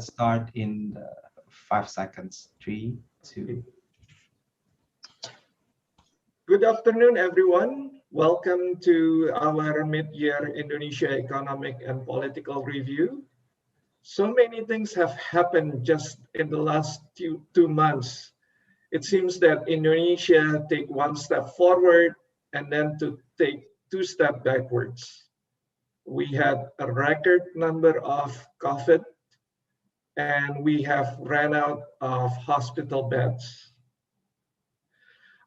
Let's start in 5 seconds. 3, 2. Good afternoon, everyone. Welcome to our mid-year Indonesia Economic and Political Review. So many things have happened just in the last two months. It seems that Indonesia take one step forward and then to take 2 steps backwards. We had a record number of COVID, and we have ran out of hospital beds.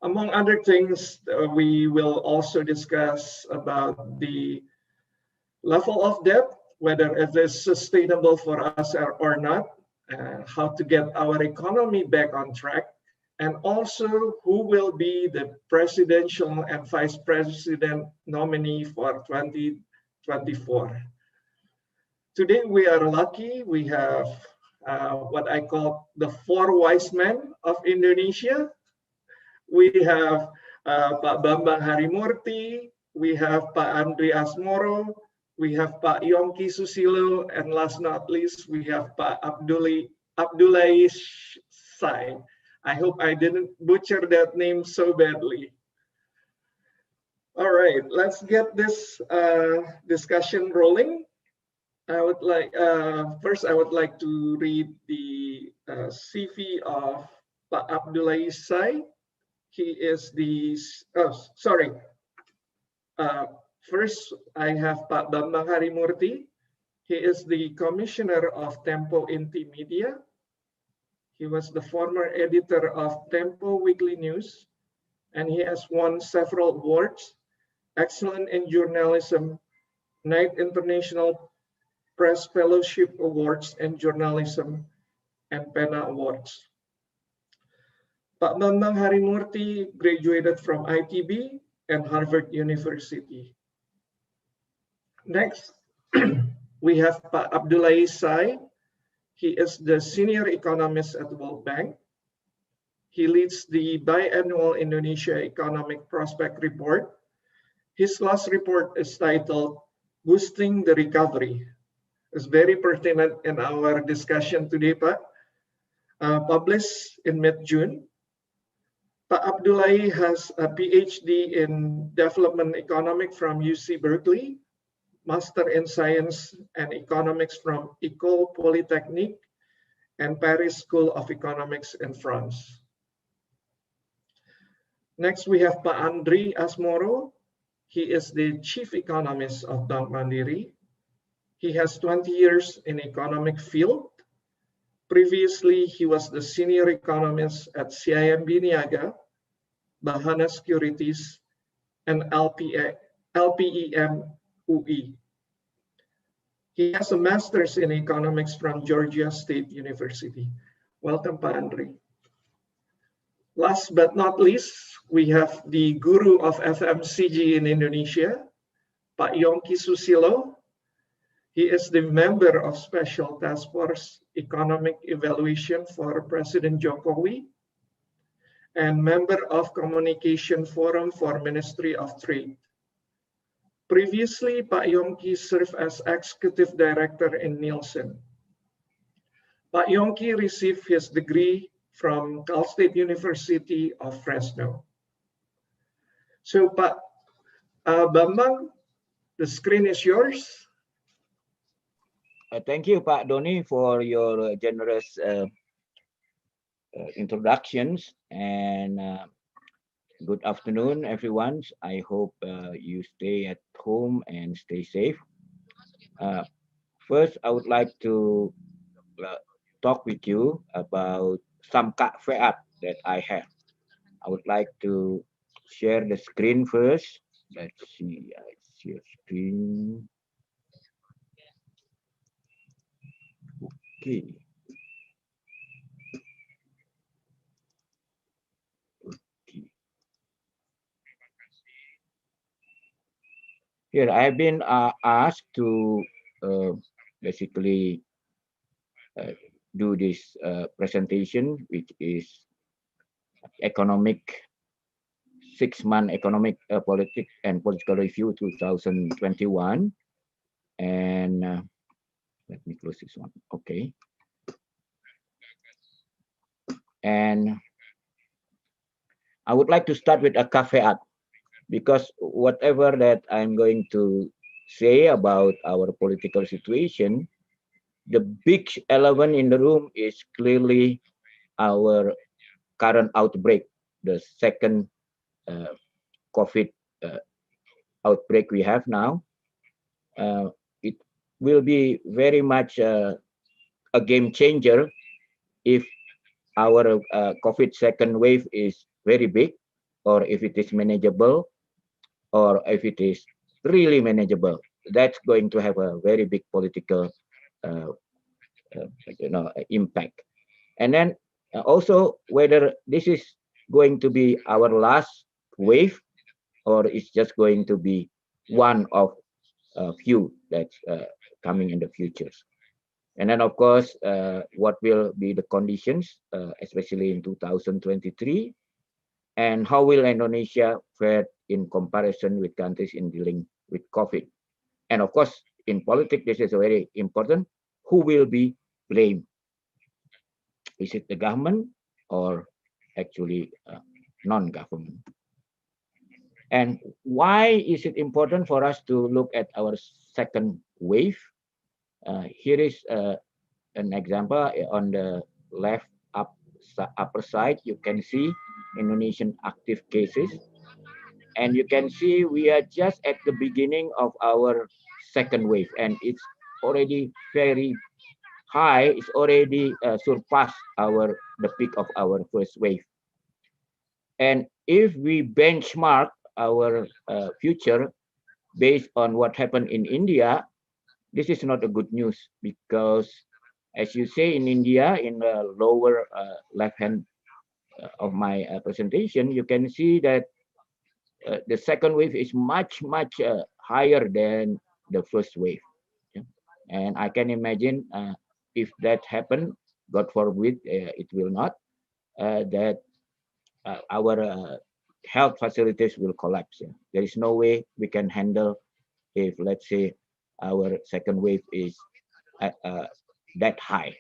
Among other things, we will also discuss about the level of debt, whether it is sustainable for us or not, how to get our economy back on track, and also who will be the presidential and vice president nominee for 2024. Today we are lucky. We have what I call the 4 wise men of Indonesia. We have Pak Bambang Harimurti, we have Pak Andri Asmoro, we have Pak Yongki Susilo, and last not least, we have Pak Abdullahi Sai. I hope I didn't butcher that name so badly. All right, let's get this discussion rolling. I would like first I would like to read the CV of Pak Abdullahi Sai. He is the first I have Pak Bambang Harimurti. He is the commissioner of Tempo Inti Media. He was the former editor of Tempo Weekly News, and he has won several awards: Excellent in Journalism, Knight International Press Fellowship Awards in Journalism, and Pena Awards. Pak Bambang Harimurti graduated from ITB and Harvard University. Next, we have Pak Abdullahi Sai. He is the senior economist at the World Bank. He leads the biannual Indonesia Economic Prospect Report. His last report is titled Boosting the Recovery. It's very pertinent in our discussion today, Pak. Published in mid-June. Pak Abdullahi has a PhD in Development Economics from UC Berkeley, Master in Science and Economics from École Polytechnique and Paris School of Economics in France. Next, we have Pak Andri Asmoro. He is the Chief Economist of Bank Mandiri. He has 20 years in economic field. Previously, he was the senior economist at CIMB Niaga, Bahana Securities, and LPEM UI. He has a master's in economics from Georgia State University. Welcome, Pak Andri. Last but not least, we have the guru of FMCG in Indonesia, Pak Yongki Susilo. He is the member of Special Task Force Economic Evaluation for President Jokowi and member of Communication Forum for Ministry of Trade. Previously, Pak Yongki served as Executive Director in Nielsen. Pak Yongki received his degree from Cal State University of Fresno. So, Pak Bambang, the screen is yours. Thank you, Pak Doni, for your generous introductions, and good afternoon, everyone. I hope you stay at home and stay safe. First, I would like to talk with you about some caveat that I have. I would like to share the screen first. Let's see, I share screen. Okay. Here, I've been asked to basically do this presentation, which is economic 6-month economic politics and political review 2021. And let me close this one. Okay. And I would like to start with a caveat, because whatever that I'm going to say about our political situation, the big elephant in the room is clearly our current outbreak, the second COVID outbreak we have now. It will be very much a game changer if our COVID second wave is very big, or if it is manageable, or if it is really manageable. That's going to have a very big political uh, impact. And then also whether this is going to be our last wave, or it's just going to be one of a few that's coming in the futures. And then of course, what will be the conditions, especially in 2023, and how will Indonesia fare in comparison with countries in dealing with COVID? And of course, in politics, this is very important. Who will be blamed? Is it the government or actually non-government? And why is it important for us to look at our second wave? Here is an example on the left upper side. You can see Indonesian active cases, and you can see we are just at the beginning of our second wave, and it's already very high. It's already surpassed the peak of our first wave. And if we benchmark our future based on what happened in India, this is not a good news, because as you say in India, in the lower left hand of my presentation, you can see that the second wave is much higher than the first wave. Yeah? And I can imagine if that happened, God forbid it will not, that our health facilities will collapse. Yeah? There is no way we can handle if, let's say, our second wave is that high.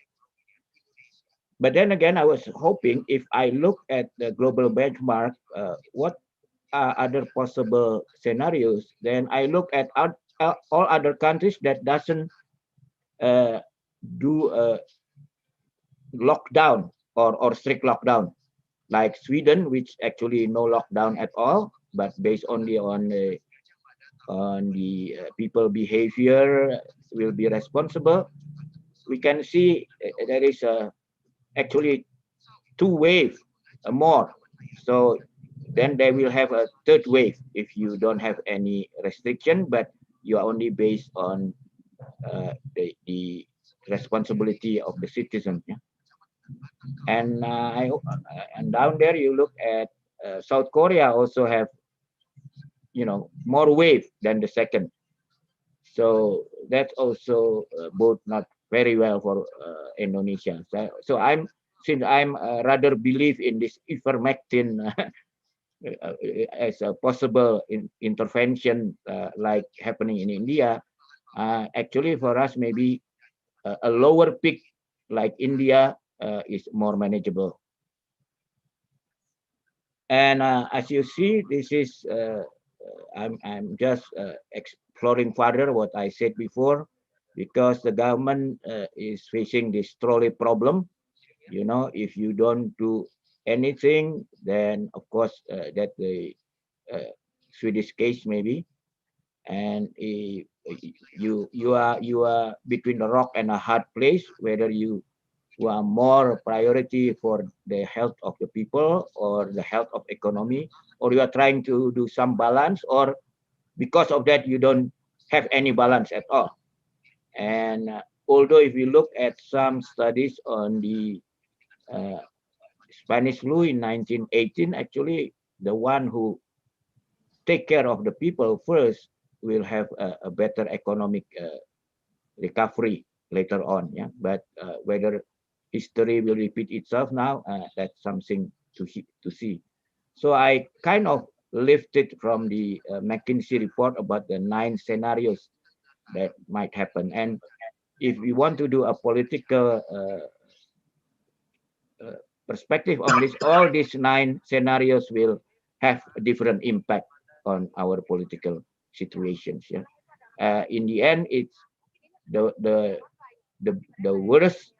But then again, I was hoping, if I look at the global benchmark, what are other possible scenarios? Then I look at all other countries that doesn't do a lockdown or strict lockdown, like Sweden, which actually no lockdown at all, but based only on the people behavior will be responsible. We can see there is actually two waves more. So then they will have a third wave if you don't have any restriction, but you are only based on the responsibility of the citizen. Yeah? And and down there you look at South Korea also have more wave than the second. So that's also both not very well for Indonesia. So since I'm rather believe in this ivermectin as a possible intervention like happening in India, actually for us maybe a lower peak like India is more manageable. And as you see, this is I'm just exploring further what I said before, because the government is facing this trolley problem. If you don't do anything, then of course that the Swedish case maybe, and you are between the rock and a hard place, whether you are more priority for the health of the people or the health of economy, or you are trying to do some balance, or because of that you don't have any balance at all. And although if you look at some studies on the Spanish flu in 1918, actually the one who take care of the people first will have a better economic recovery later on. Yeah, but whether history will repeat itself now, that's something to see. So I kind of lifted from the McKinsey report about the 9 scenarios that might happen. And if we want to do a political perspective on this, all these 9 scenarios will have a different impact on our political situations. Yeah. In the end, it's the worse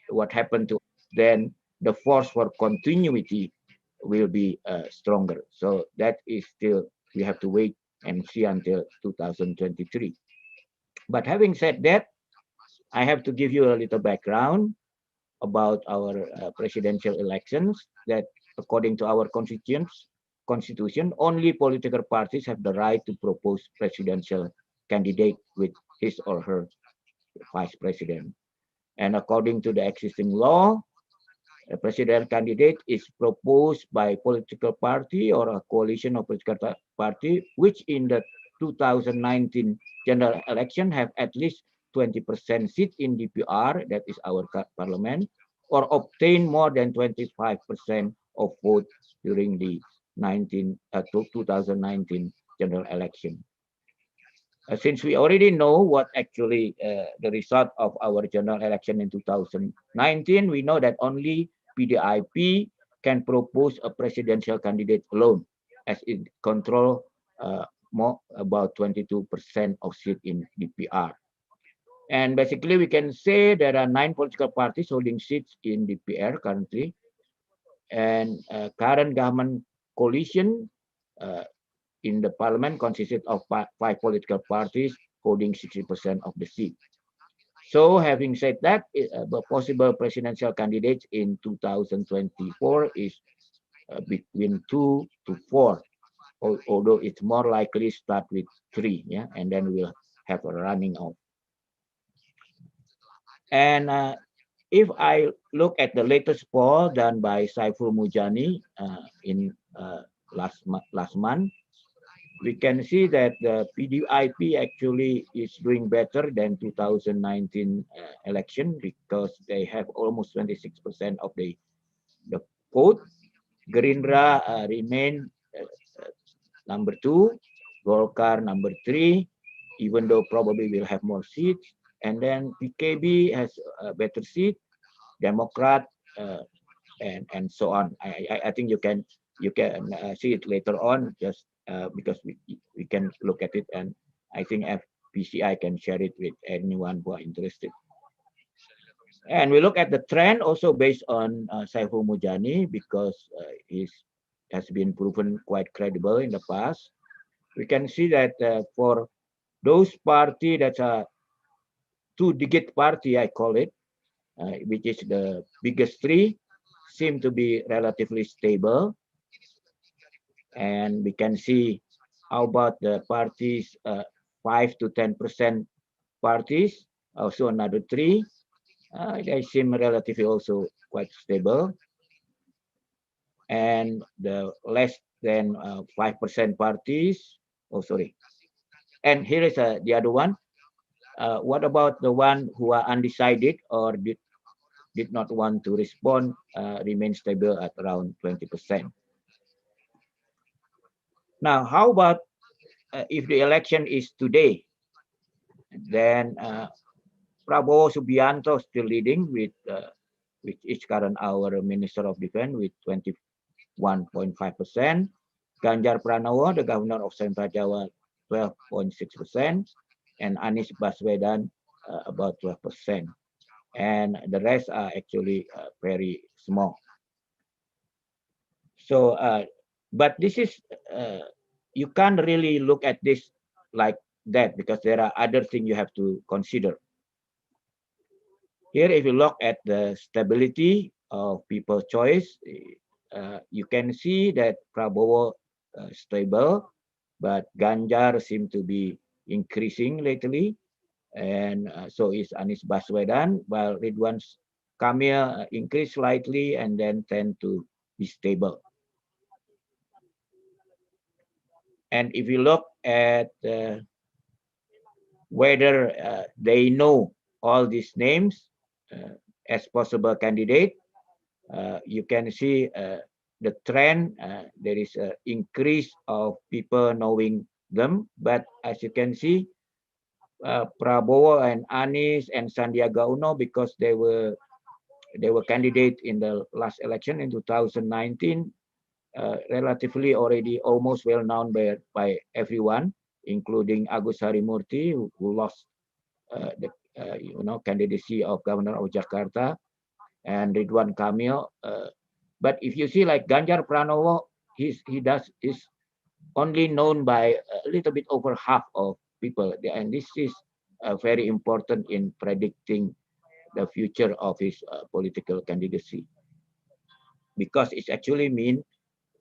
what happened to, then the force for continuity will be stronger. So that is still, we have to wait and see until 2023. But having said that, I have to give you a little background about our presidential elections, that according to our constitution, only political parties have the right to propose presidential candidate with his or her vice president. And according to the existing law, a presidential candidate is proposed by political party or a coalition of political party, which in the 2019 general election have at least 20% seat in DPR, that is our parliament, or obtain more than 25% of vote during the 2019 general election. Since we already know what actually the result of our general election in 2019, we know that only PDIP can propose a presidential candidate alone, as it control more about 22% of seat in DPR. And basically, we can say there are 9 political parties holding seats in DPR currently, and current government coalition in the parliament consisted of 5 political parties holding 60% of the seat. So having said that, the possible presidential candidates in 2024 is between 2 to 4, although it's more likely start with 3, yeah, and then we'll have a running off. And if I look at the latest poll done by Saiful Mujani in last month, we can see that the PDIP actually is doing better than 2019 election, because they have almost 26% of the vote. Gerindra remain number 2, Golkar number 3, even though probably will have more seats. And then PKB has a better seat, Democrat, and so on. I think you can see it later on, just because we can look at it, and I think FPCI can share it with anyone who are interested. And we look at the trend also based on Saiful Mujani, because he has been proven quite credible in the past. We can see that for those party that are 2-digit party, I call it, which is the biggest 3, seem to be relatively stable. And we can see how about the parties, 5 to 10% parties, also another 3. They seem relatively also quite stable. And the less than 5% parties, oh sorry. And here is the other one. What about the one who are undecided or did not want to respond, remain stable at around 20%. Now, how about if the election is today? Then Prabowo Subianto still leading with which is current our Minister of Defense with 21.5%. Ganjar Pranowo, the Governor of Central Java, 12.6%, and Anies Baswedan about 12%. And the rest are actually very small. So, but this is, you can't really look at this like that, because there are other things you have to consider. Here, if you look at the stability of people's choice, you can see that Prabowo stable, but Ganjar seem to be increasing lately, and so is Anies Baswedan, while Ridwan Kamil increase slightly and then tend to be stable. And if you look at whether they know all these names as possible candidate, you can see the trend. There is an increase of people knowing them, but as you can see, Prabowo and Anies and Sandiaga Uno, because they were they were candidate in the last election in 2019, relatively already almost well known by everyone, including Agus Harimurti, who lost the candidacy of governor of Jakarta, and Ridwan Kamil. But if you see like Ganjar Pranowo, is only known by a little bit over half of people, and this is very important in predicting the future of his political candidacy, because it actually means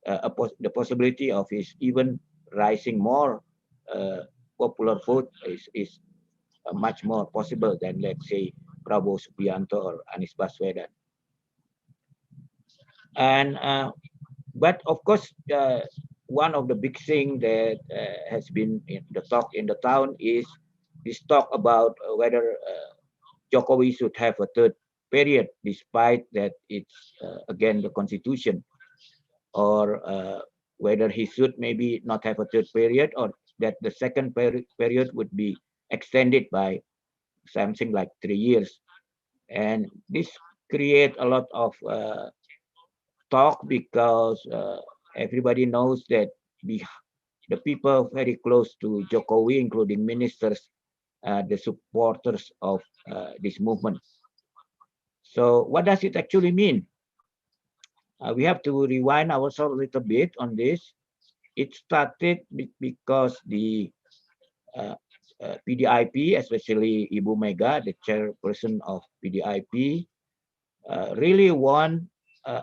the possibility of his even rising more popular vote is much more possible than, let's say, Prabowo Subianto or Anies Baswedan. And but of course, one of the big things that has been in the talk in the town is this talk about whether Jokowi should have a third period, despite that it's again the constitution, or whether he should maybe not have a third period, or that the second period would be extended by something like 3 years. And this create a lot of talk, because everybody knows that the people very close to Jokowi, including ministers, the supporters of this movement. So what does it actually mean? We have to rewind ourselves a little bit on this. It started because the PDIP, especially Ibu Mega, the chairperson of PDIP, really want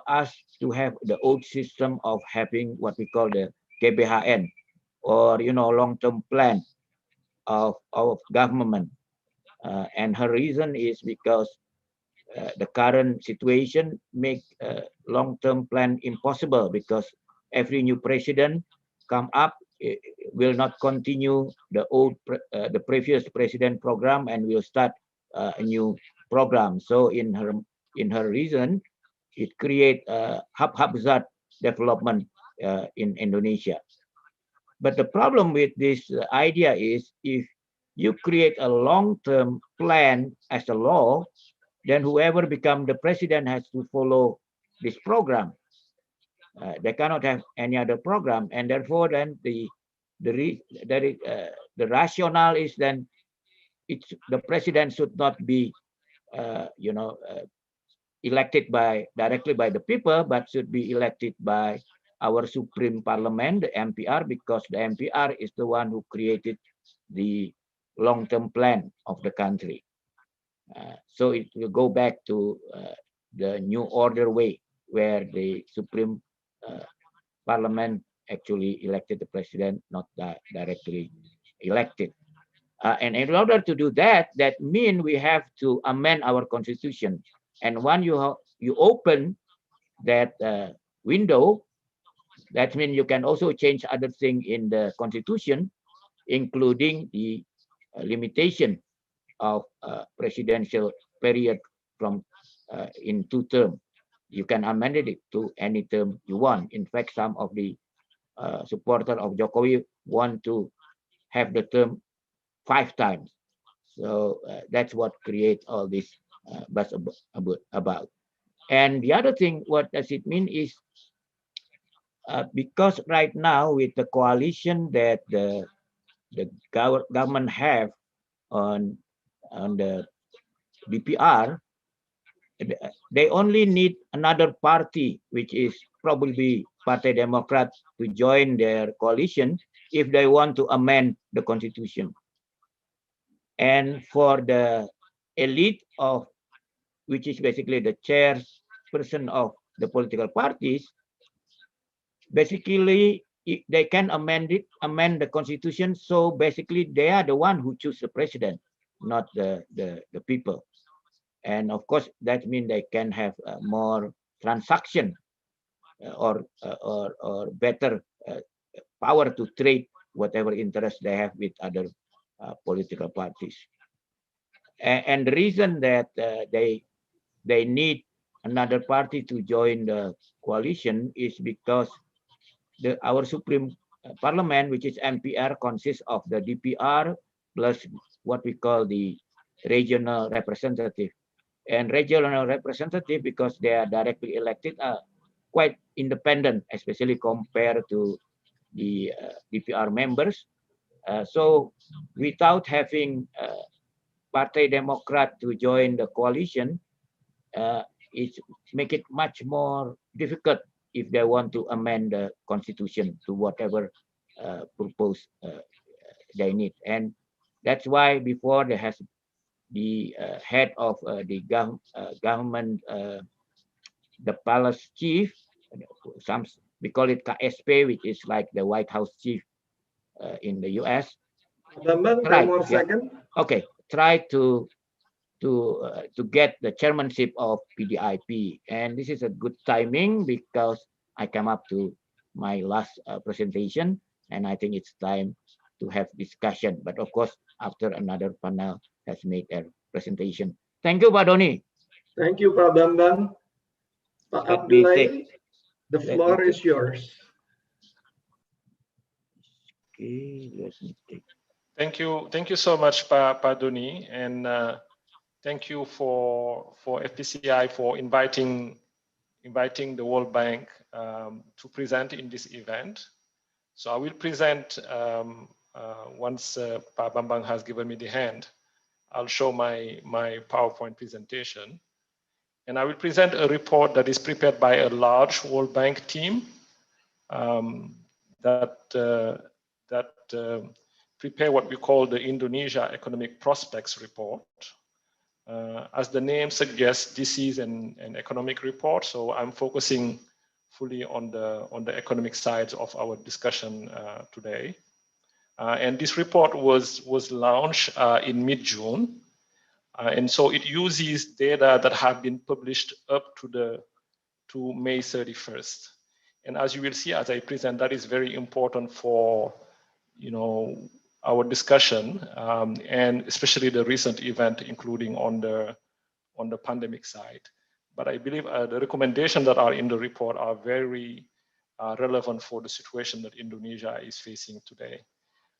us to have the old system of having what we call the GBHN, or long-term plan of government. And her reason is because the current situation make long-term plan impossible, because every new president come up will not continue the the previous president program, and will start a new program. So in her reason, it create haphazard development in Indonesia. But the problem with this idea is, if you create a long-term plan as a law, then whoever become the president has to follow this program. They cannot have any other program, and therefore then the rationale is then the president should not be elected directly by the people, but should be elected by our Supreme Parliament, the MPR, because the MPR is the one who created the long-term plan of the country. So it will go back to the new order way, where the Supreme Parliament actually elected the president, not directly elected. And in order to do that, that means we have to amend our constitution. And when you open that window, that means you can also change other things in the constitution, including the limitation of presidential period from in 2 terms. You can amend it to any term you want. In fact, some of the supporters of Jokowi want to have the term 5 times. So that's what creates all this buzz about. And the other thing, what does it mean is, because right now with the coalition that the government have on the DPR, they only need another party, which is probably Partai Demokrat, to join their coalition if they want to amend the constitution. And for the elite of, which is basically the chairperson of the political parties, basically they can amend the constitution. So basically they are the one who choose the president, not the people. And of course that means they can have more transaction or better power to trade whatever interest they have with other political parties. And the reason that they need another party to join the coalition is because our Supreme Parliament, which is MPR, consists of the DPR plus what we call the regional representative. and regional representative, because they are directly elected, are quite independent, especially compared to the DPR members. So without having Partai Demokrat to join the coalition, it make it much more difficult if they want to amend the constitution to whatever purpose they need. And that's why before there has the head of the government, the palace chief, some we call it KSP, which is like the White House chief in the US. Bambang, 10 more seconds. Okay, try to get the chairmanship of PDIP, and this is a good timing because I come up to my last presentation, and I think it's time to have discussion. But of course, after another panel has made their presentation. Thank you, Pak Doni. Thank you, Pak Bambang. Pak Abdullah, the floor is yours. Okay, let me take. Thank you so much, Pak Doni, and thank you for FPCI for inviting the World Bank to present in this event. So I will present once Pak Bambang has given me the hand. I'll show my PowerPoint presentation, and I will present a report that is prepared by a large World Bank team that prepare what we call the Indonesia Economic Prospects Report. As the name suggests, this is an economic report, so I'm focusing fully on the economic sides of our discussion today. And this report was launched in mid-June, and so it uses data that have been published up to May 31st. And as you will see as I present, that is very important for our discussion, and especially the recent event, including on the pandemic side. But I believe the recommendations that are in the report are very relevant for the situation that Indonesia is facing today.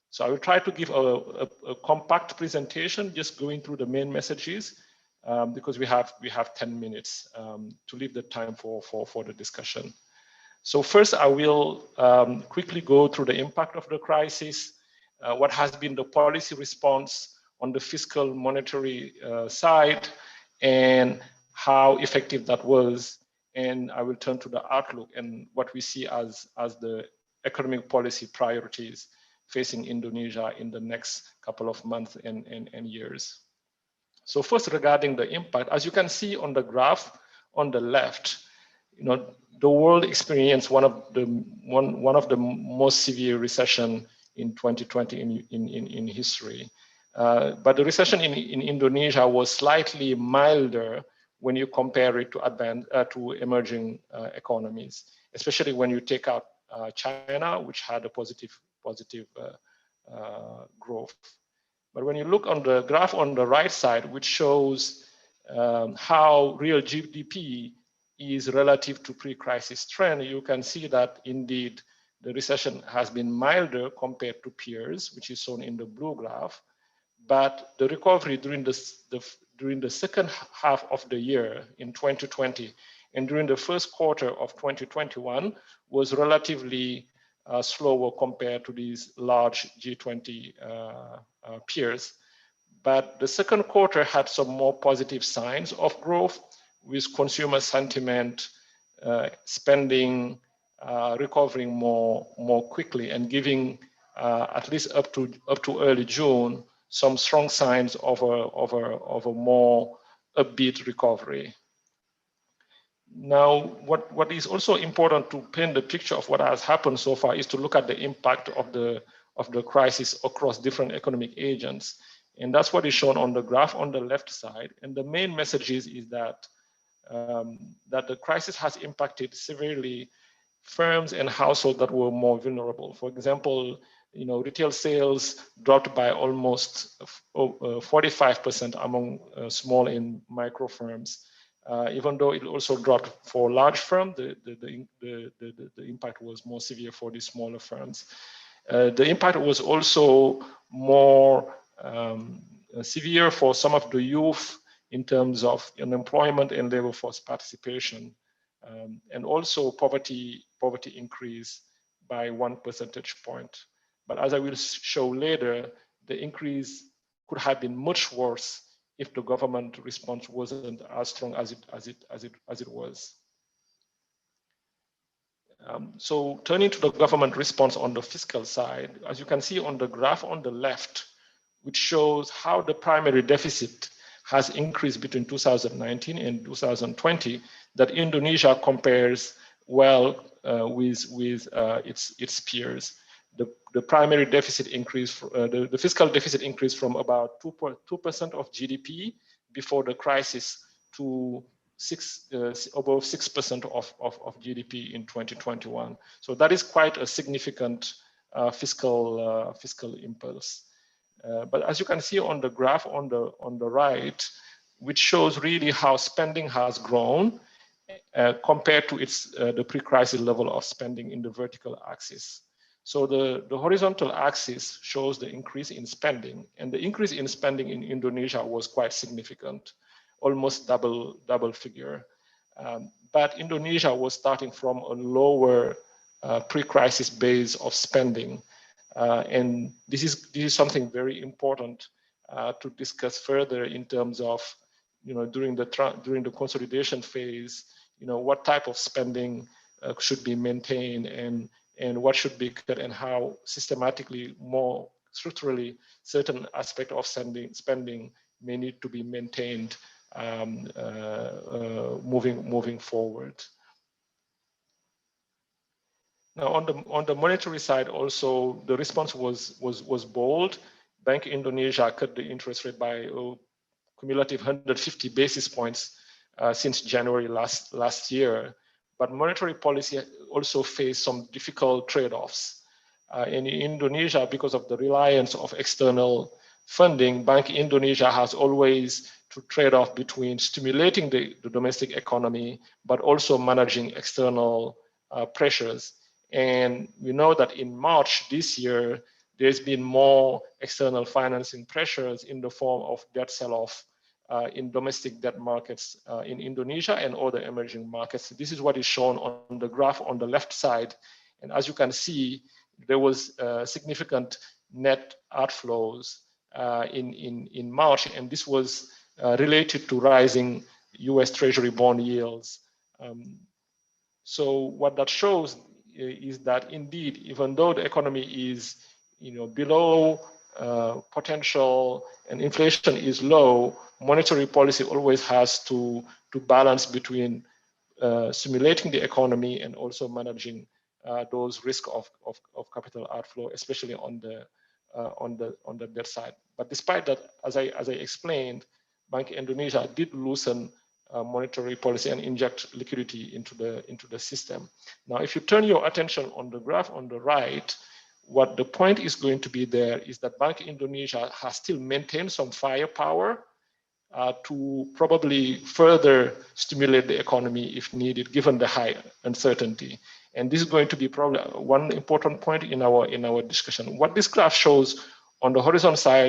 So I will try to give a compact presentation, just going through the main messages, because we have 10 minutes to leave the time for the discussion. So first, I will quickly go through the impact of the crisis, what has been the policy response on the fiscal monetary side, and how effective that was. And I will turn to the outlook and what we see as the economic policy priorities facing Indonesia in the next couple of months and years. So first, regarding the impact, as you can see on the graph on the left, the world experienced one of the most severe recession in 2020 in history. But the recession in Indonesia was slightly milder when you compare it to emerging economies, especially when you take out China, which had a positive growth. But when you look on the graph on the right side, which shows how real GDP is relative to pre-crisis trend, you can see that indeed the recession has been milder compared to peers, which is shown in the blue graph. But the recovery during the second half of the year in 2020 and during the first quarter of 2021 was relatively slower compared to these large G20 peers. But the second quarter had some more positive signs of growth, with consumer sentiment, spending recovering more quickly, and giving at least up to early June some strong signs of a more upbeat recovery. Now, what is also important to paint the picture of what has happened so far is to look at the impact of the crisis across different economic agents. And that's what is shown on the graph on the left side. And the main message is that the crisis has impacted severely firms and households that were more vulnerable. For example, retail sales dropped by almost 45% among small and micro firms. Even though it also dropped for large firms, the impact was more severe for the smaller firms. The impact was also more severe for some of the youth in terms of unemployment and labor force participation, and also poverty increase by 1 percentage point. But as I will show later, the increase could have been much worse if the government response wasn't as strong as it was. So turning to the government response on the fiscal side, as you can see on the graph on the left, which shows how the primary deficit has increased between 2019 and 2020, that Indonesia compares well with its peers. The primary deficit increase, the fiscal deficit increased from about 2% of GDP before the crisis to above 6% of GDP in 2021. So that is quite a significant fiscal impulse. But as you can see on the graph on the right, which shows really how spending has grown compared to the pre-crisis level of spending in the vertical axis. So the horizontal axis shows the increase in spending, and the increase in spending in Indonesia was quite significant, almost double figure. But Indonesia was starting from a lower pre-crisis base of spending. And this is something very important to discuss further in terms of, during the consolidation phase, what type of spending should be maintained and what should be cut, and how systematically, more structurally, certain aspect of spending may need to be maintained moving forward. Now, on the monetary side, also the response was bold. Bank Indonesia cut the interest rate by a cumulative 150 basis points since January last year. But monetary policy also faced some difficult trade-offs. In Indonesia, because of the reliance of external funding, Bank Indonesia has always to trade off between stimulating the domestic economy, but also managing external pressures. And we know that in March this year, there's been more external financing pressures in the form of debt sell-off in domestic debt markets in Indonesia and other emerging markets. This is what is shown on the graph on the left side. And as you can see, there was significant net outflows in March, and this was related to rising US Treasury bond yields. So what that shows is that indeed, even though the economy is below potential and inflation is low, monetary policy always has to balance between stimulating the economy and also managing those risks of capital outflow, especially on the debt side. But despite that, as I explained, Bank Indonesia did loosen monetary policy and inject liquidity into the system. Now, if you turn your attention on the graph on the right, what the point is going to be there is that Bank Indonesia has still maintained some firepower to probably further stimulate the economy if needed, given the high uncertainty. And this is going to be probably one important point in our discussion. What this graph shows on the horizontal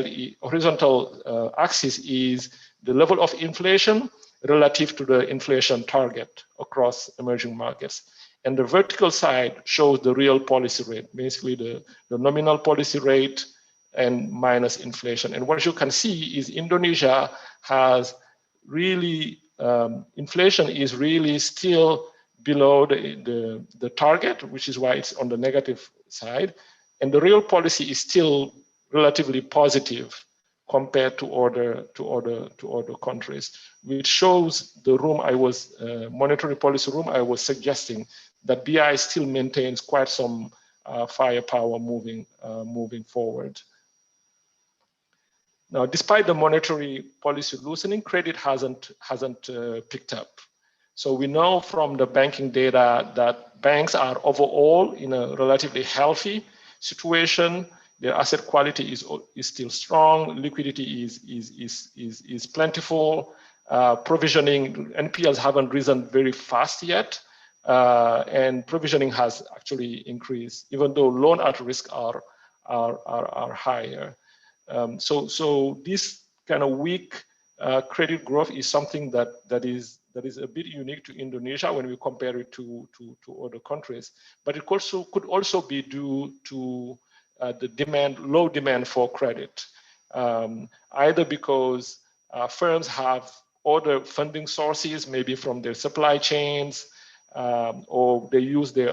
axis is the level of inflation relative to the inflation target across emerging markets. And the vertical side shows the real policy rate, basically the nominal policy rate and minus inflation. And what you can see is Indonesia has really, inflation is really still below the target, which is why it's on the negative side. And the real policy is still relatively positive compared to other countries, which shows the room monetary policy room I was suggesting, that BI still maintains quite some firepower moving forward. Now, despite the monetary policy loosening, credit hasn't picked up. So we know from the banking data that banks are overall in a relatively healthy situation. Their asset quality is still strong. Liquidity is plentiful. Provisioning, NPLs haven't risen very fast yet. And provisioning has actually increased, even though loan at risk are higher. So this kind of weak credit growth is something that is a bit unique to Indonesia when we compare it to other countries. But it could also be due to the low demand for credit, either because firms have other funding sources, maybe from their supply chains, or they use their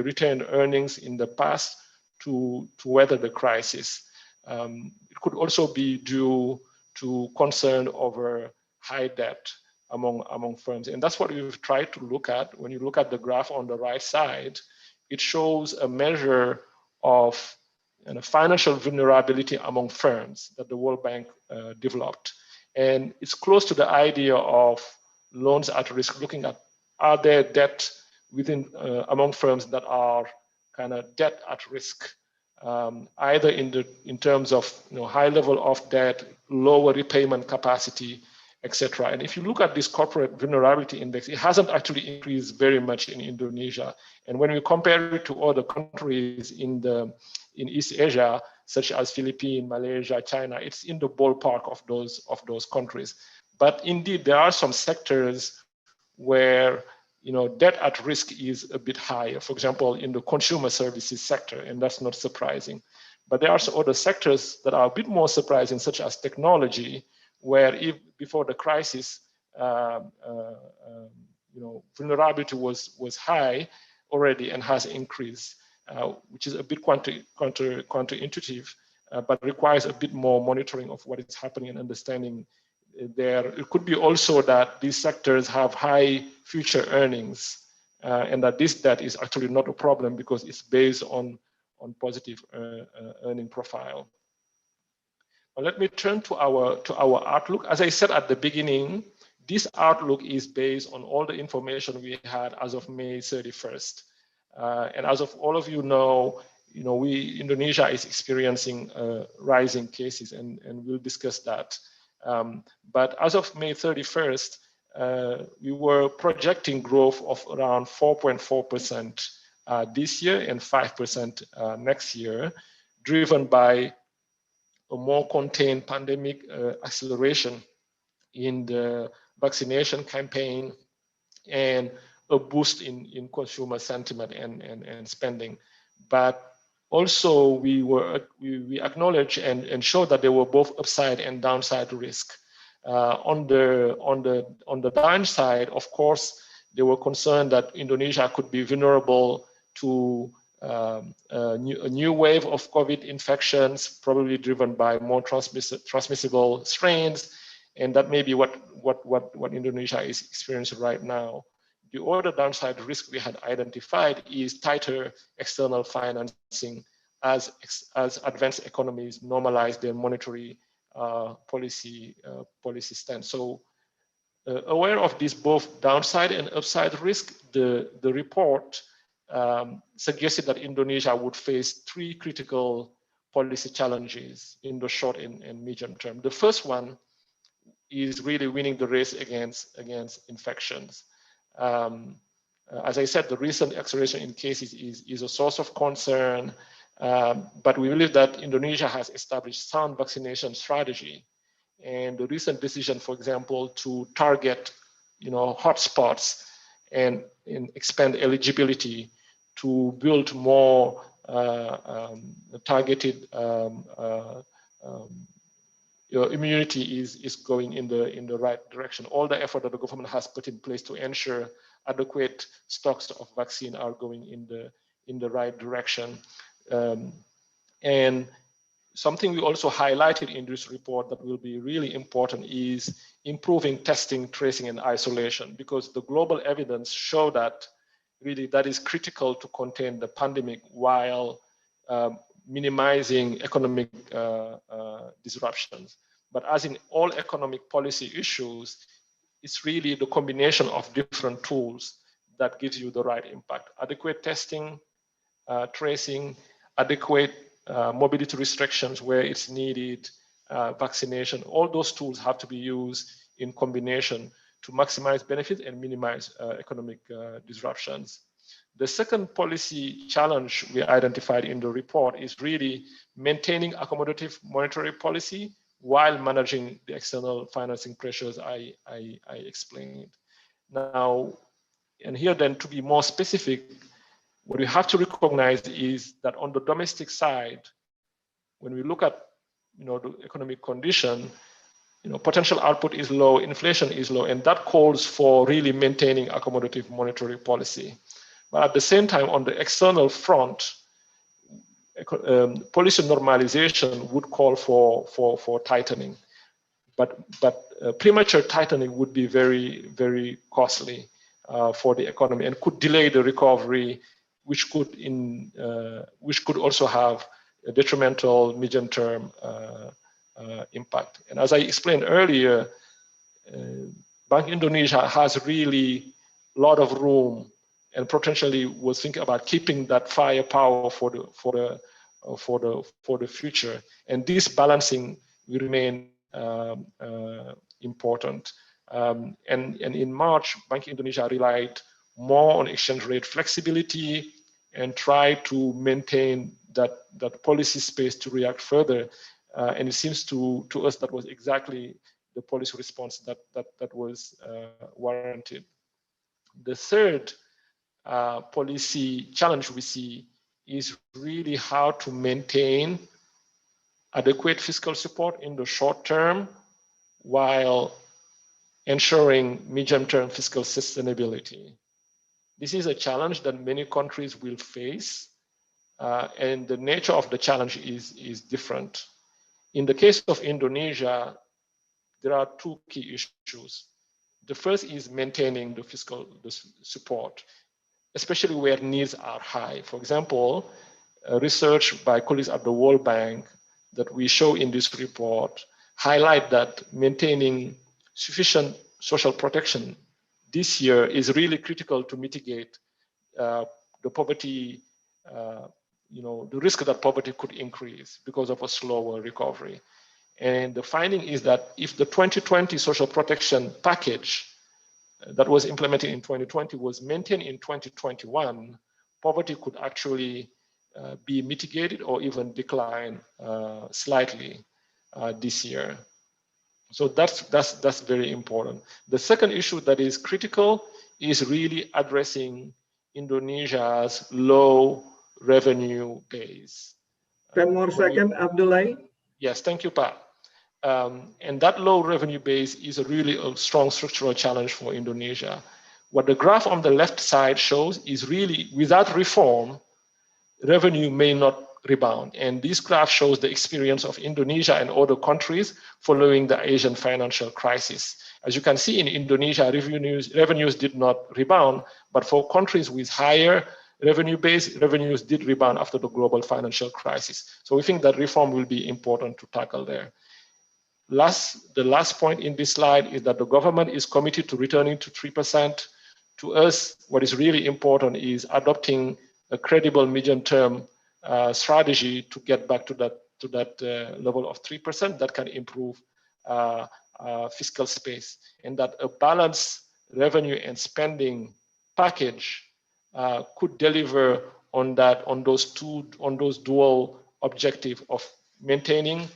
retained earnings in the past to weather the crisis. It could also be due to concern over high debt among firms. And that's what we've tried to look at. When you look at the graph on the right side, it shows a measure of financial vulnerability among firms that the World Bank developed. And it's close to the idea of loans at risk, looking at, are there debt within among firms that are kind of debt at risk, either in terms of high level of debt, lower repayment capacity, etc. And if you look at this corporate vulnerability index, it hasn't actually increased very much in Indonesia. And when we compare it to other countries in East Asia, such as Philippines, Malaysia, China, it's in the ballpark of those countries. But indeed, there are some sectors where debt at risk is a bit higher. For example, in the consumer services sector, and that's not surprising. But there are some other sectors that are a bit more surprising, such as technology, where before the crisis, vulnerability was high already and has increased, which is a bit counterintuitive, but requires a bit more monitoring of what is happening and understanding there. It could be also that these sectors have high future earnings, and that this debt is actually not a problem because it's based on positive earning profile. Now let me turn to our outlook. As I said at the beginning, this outlook is based on all the information we had as of May 31st. And as of all of you know, Indonesia is experiencing rising cases, and we'll discuss that. But as of May 31st, we were projecting growth of around 4.4% this year and 5% next year, driven by a more contained pandemic acceleration in the vaccination campaign and a boost in consumer sentiment and spending. But also we acknowledge and show that there were both upside and downside risk. On the downside, of course, they were concerned that Indonesia could be vulnerable to a new wave of COVID infections, probably driven by more transmissible strains, and that may be what Indonesia is experiencing right now. The other downside risk we had identified is tighter external financing as advanced economies normalize their monetary policy stance. So aware of this both downside and upside risk, the report suggested that Indonesia would face three critical policy challenges in the short and medium term. The first one is really winning the race against infections. As I said, the recent acceleration in cases is a source of concern, but we believe that Indonesia has established sound vaccination strategy. And the recent decision, for example, to target hotspots and expand eligibility to build more targeted immunity is going in the right direction. All the effort that the government has put in place to ensure adequate stocks of vaccine are going in the right direction. And something we also highlighted in this report that will be really important is improving testing, tracing, and isolation, because the global evidence show that really that is critical to contain the pandemic while minimizing economic disruptions. But as in all economic policy issues, it's really the combination of different tools that gives you the right impact. Adequate testing, tracing, adequate mobility restrictions where it's needed, vaccination, all those tools have to be used in combination to maximize benefit and minimize economic disruptions. The second policy challenge we identified in the report is really maintaining accommodative monetary policy while managing the external financing pressures I explained. Now, and here then to be more specific, what we have to recognize is that on the domestic side, when we look at the economic condition, potential output is low, inflation is low, and that calls for really maintaining accommodative monetary policy. But at the same time, on the external front, policy normalization would call for tightening. But premature tightening would be very, very costly for the economy and could delay the recovery, which could also have a detrimental medium-term impact. And as I explained earlier, Bank Indonesia has really a lot of room and potentially was thinking about keeping that firepower for the future. And this balancing will remain important. And in March, Bank Indonesia relied more on exchange rate flexibility and tried to maintain that policy space to react further. And it seems to us that was exactly the policy response that was warranted. The third policy challenge we see is really how to maintain adequate fiscal support in the short term while ensuring medium-term fiscal sustainability. This is a challenge that many countries will face, and the nature of the challenge is different. In the case of Indonesia, there are two key issues. The first is maintaining the fiscal support, especially where needs are high. For example, research by colleagues at the World Bank that we show in this report highlight that maintaining sufficient social protection this year is really critical to mitigate the poverty, the risk that poverty could increase because of a slower recovery. And the finding is that if the 2020 social protection package that was implemented in 2020 was maintained in 2021, poverty could actually be mitigated or even decline slightly this year. So that's very important. The second issue that is critical is really addressing Indonesia's low revenue base. 10 more seconds, Abdullah. Yes, thank you, Pat. And that low revenue base is really a strong structural challenge for Indonesia. What the graph on the left side shows is really without reform, revenue may not rebound. And this graph shows the experience of Indonesia and other countries following the Asian financial crisis. As you can see in Indonesia, revenues did not rebound, but for countries with higher revenue base, revenues did rebound after the global financial crisis. So we think that reform will be important to tackle there. The last point in this slide is that the government is committed to returning to 3%. To us, what is really important is adopting a credible medium-term strategy to get back to that level of 3% that can improve fiscal space, and that a balanced revenue and spending package could deliver on those dual objective of maintaining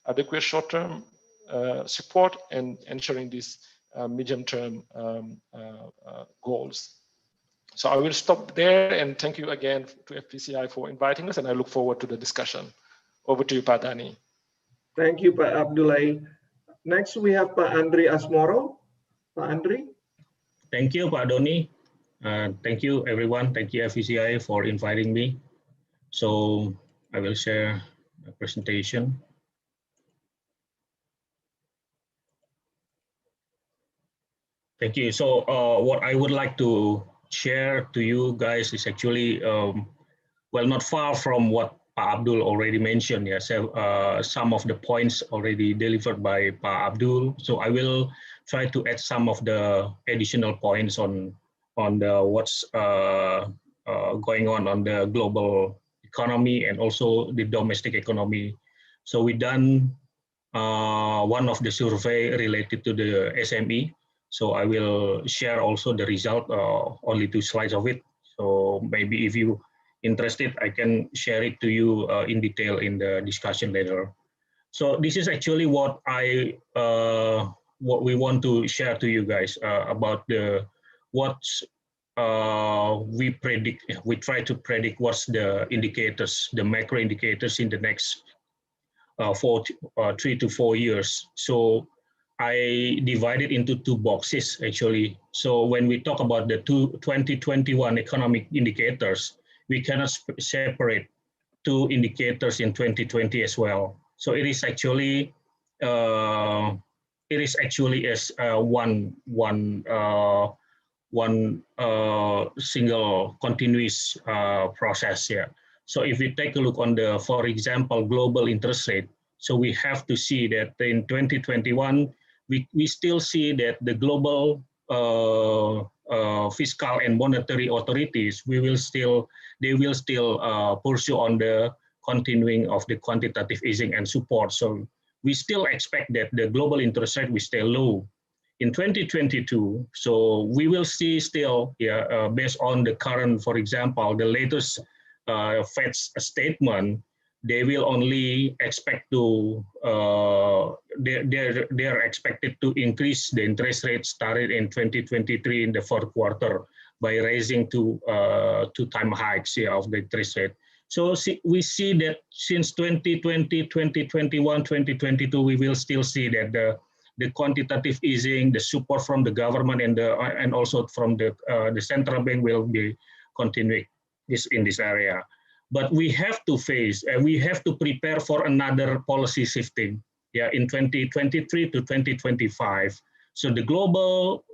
adequate short-term support and ensuring these medium-term goals. So I will stop there and thank you again to FPCI for inviting us, and I look forward to the discussion. Over to you, Pak Dani. Thank you, Pak Abdullah. Next, we have Pak Andri Asmoro. Pak Andri. Thank you, Pak Doni. Thank you, everyone. Thank you, FPCI, for inviting me. So I will share a presentation. Thank you. So what I would like to share to you guys is actually, well, not far from what Pak Abdul already mentioned. Yes, some of the points already delivered by Pak Abdul. So I will try to add some of the additional points on what's going on the global economy and also the domestic economy. So we done one of the survey related to the SME. So I will share also the result, only 2 slides of it. So maybe if you interested, I can share it to you in detail in the discussion later. So this is actually what what we want to share to you guys about what we predict. We try to predict what's the indicators, the macro indicators in the next 3 to 4 years. So I divided into two boxes actually. So when we talk about the 2021 economic indicators, we cannot separate two indicators in 2020 as well. So it is actually as one single continuous process here. So if we take a look on the, for example, global interest rate, so we have to see that in 2021, we still see that the global fiscal and monetary authorities, they will still pursue on the continuing of the quantitative easing and support. So we still expect that the global interest rate will stay low in 2022. So we will see still, based on the current, for example, the latest Fed's statement, they will only expect to, they're expected to increase the interest rate started in 2023 in the fourth quarter by raising to two-time hikes of the interest rate. So we see that since 2020, 2021, 2022, we will still see that the quantitative easing, the support from the government and also from the central bank will be continuing in this area. But we have to face and we have to prepare for another policy shifting, in 2023 to 2025. So the global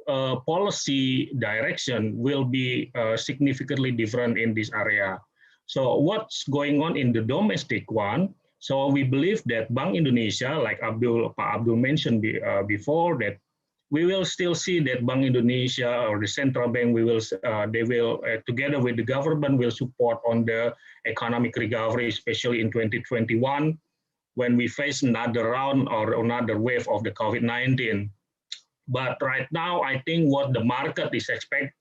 policy direction will be significantly different in this area. So what's going on in the domestic one? So we believe that Bank Indonesia, like Pak Abdul mentioned before, that we will still see that Bank Indonesia or the central bank, they will together with the government will support on the economic recovery, especially in 2021 when we face another round or another wave of the COVID-19. But right now, I think what the market is expecting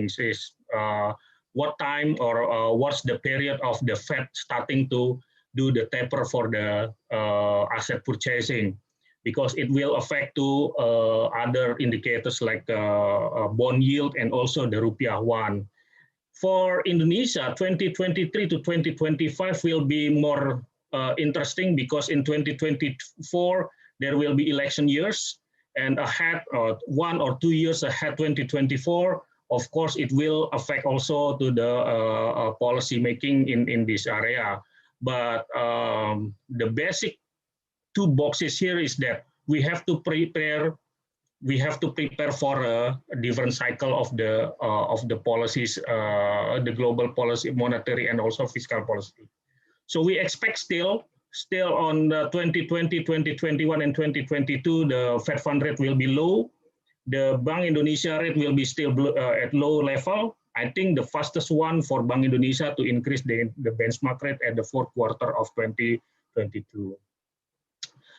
is what time or what's the period of the Fed starting to do the taper for the asset purchasing, because it will affect to other indicators like bond yield and also the rupiah one. For Indonesia, 2023 to 2025 will be more interesting because in 2024 there will be election years, and ahead 1 or 2 years ahead 2024. Of course, it will affect also to the policy making in this area. But the basic two boxes here is that we have to prepare for a different cycle of the policies, the global policy, monetary, and also fiscal policy. So we expect still on the 2020, 2021, and 2022, the Fed fund rate will be low. The Bank Indonesia rate will be still at low level. I think the fastest one for Bank Indonesia to increase the benchmark rate at the fourth quarter of 2022.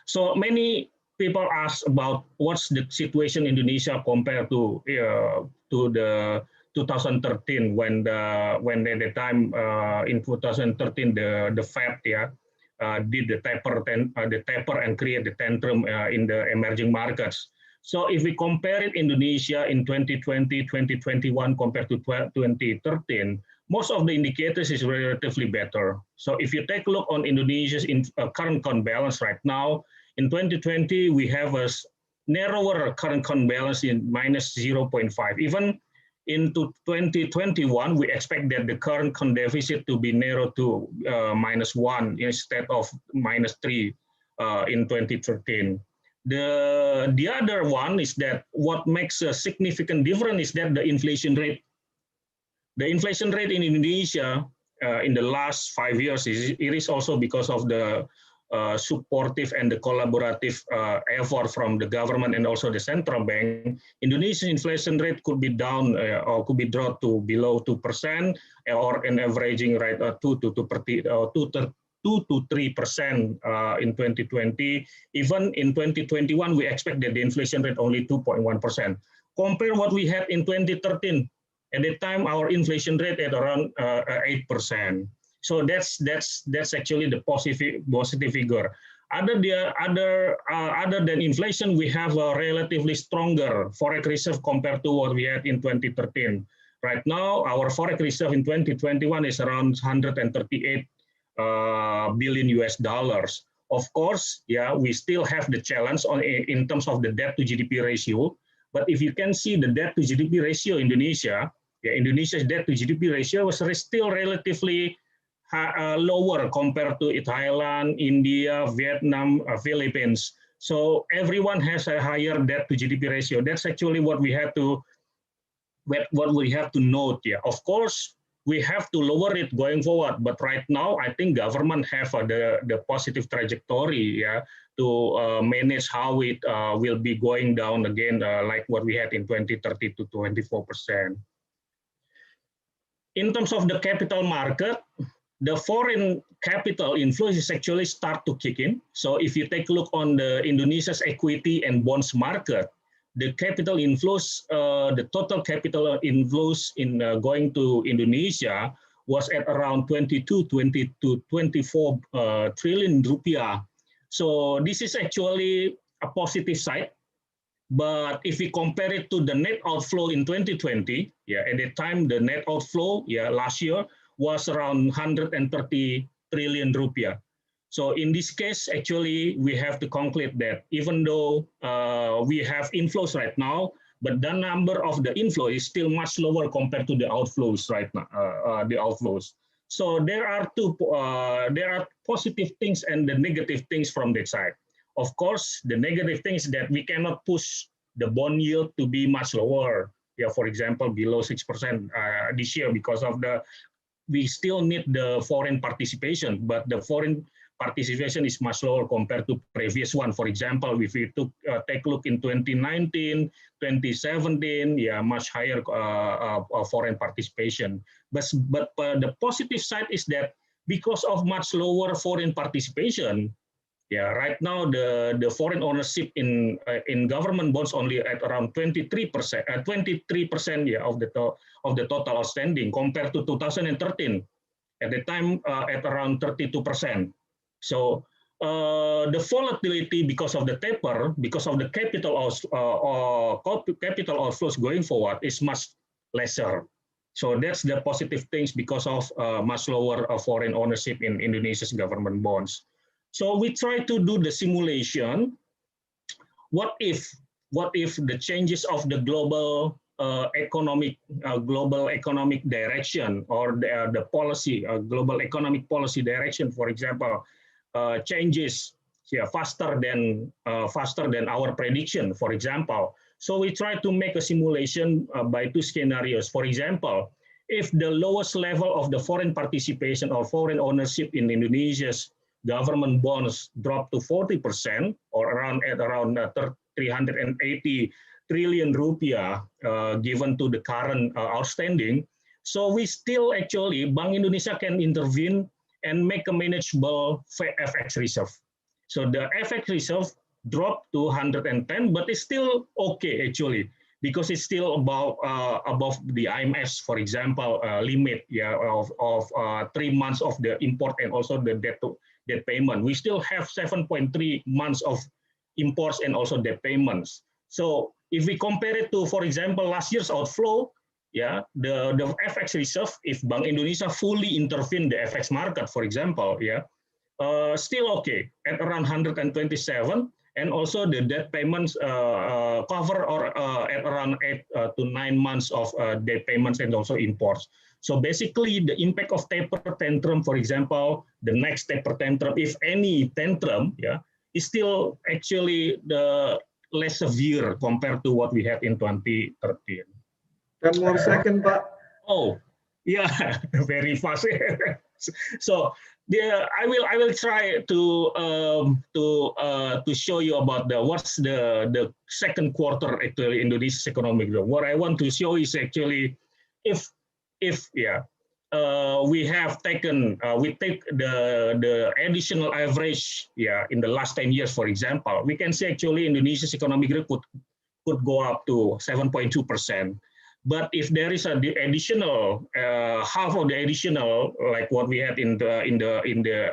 So many people ask about what's the situation in Indonesia compared to the 2013 when at the time in 2013 the Fed did the taper and create the tantrum in the emerging markets. So if we compare it Indonesia in 2020, 2021 compared to 2013, most of the indicators is relatively better. So if you take a look on Indonesia's current account balance right now, in 2020 we have a narrower current account balance in minus 0.5. Even into 2021, we expect that the current account deficit to be narrowed to -1 instead of -3 in 2013. The other one is that what makes a significant difference is that the inflation rate. The inflation rate in Indonesia in the last 5 years it is also because of the supportive and the collaborative effort from the government and also the central bank. Indonesian inflation rate could be down or could be dropped to below 2% or an averaging rate 2 to 3% in 2020. Even in 2021, we expect that the inflation rate only 2.1%. Compare what we had in 2013. At that time, our inflation rate at around 8%. So that's actually the positive figure. Other than inflation, we have a relatively stronger forex reserve compared to what we had in 2013. Right now, our forex reserve in 2021 is around 138 billion US dollars. Of course, yeah, we still have the challenge in terms of the debt to GDP ratio. But if you can see the debt to GDP ratio Indonesia, yeah, Indonesia's debt to GDP ratio was still relatively lower compared to Thailand, India, Vietnam, Philippines. So everyone has a higher debt to GDP ratio. That's actually what we have to note. Yeah, of course, we have to lower it going forward. But right now, I think government have the positive trajectory, yeah, to manage how it will be going down again, like what we had in 2030 to 24%. In terms of the capital market, the foreign capital inflows is actually start to kick in. So if you take a look on the Indonesia's equity and bonds market, the capital inflows, the total capital inflows in going to Indonesia was at around 20 to 24 trillion rupiah. So this is actually a positive side. But if we compare it to the net outflow in 2020, yeah, at the time the net outflow, yeah, last year was around 130 trillion rupiah. So in this case, actually, we have to conclude that even though we have inflows right now, but the number of the inflow is still much lower compared to the outflows right now. So there are positive things and the negative things from that side. Of course, the negative thing is that we cannot push the bond yield to be much lower. Yeah, for example, below 6% this year because of we still need the foreign participation, but the foreign participation is much lower compared to previous one. For example, if we take a look in 2019, 2017, yeah, much higher foreign participation. But the positive side is that because of much lower foreign participation, yeah, right now the foreign ownership in government bonds only at around 23%, 23%, yeah, of the total outstanding compared to 2013 at the time at around 32%. So the volatility because of the taper, because of the capital outflows going forward is much lesser. So that's the positive things because of much lower foreign ownership in Indonesia's government bonds. So we try to do the simulation. What if the changes of the global economic direction or the policy, global economic policy direction, for example, changes, yeah, faster than our prediction, for example. So we try to make a simulation by two scenarios. For example, if the lowest level of the foreign participation or foreign ownership in Indonesia's government bonds drop to 40% or around 380 trillion rupiah given to the current outstanding. So we still actually, Bank Indonesia can intervene and make a manageable FX reserve. So the FX reserve dropped to 110, but it's still okay actually, because it's still above the IMF's, for example, limit, yeah, of 3 months of the import and also the debt payment. We still have 7.3 months of imports and also debt payments. So if we compare it to, for example, last year's outflow, yeah, the FX reserve, if Bank Indonesia fully intervene the FX market, for example, yeah, still okay at around 127, and also the debt payments cover or at around 8 to 9 months of debt payments and also imports. So basically, the impact of taper tantrum, for example, the next taper tantrum, if any tantrum, yeah, is still actually the less severe compared to what we had in 2013. 10 more seconds, Pak. Oh, yeah, very fast. So I will try to show you about what's the second quarter actually Indonesia's economic growth. What I want to show is actually if yeah, we have taken we take the additional average, yeah, in the last 10 years, for example, we can see actually Indonesia's economic growth could go up to 7.2%. But if there is the additional half of the additional, like what we had in the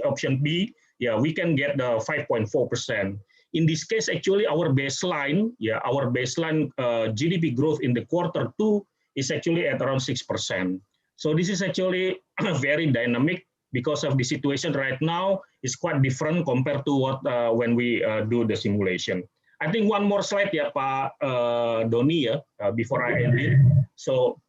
option B, yeah, we can get the 5.4%. In this case, actually, our baseline GDP growth in the Q2 is actually at around 6%. So this is actually very dynamic because of the situation right now is quite different compared to what when we do the simulation. I think one more slide ya Pak Doni ya before I end it. So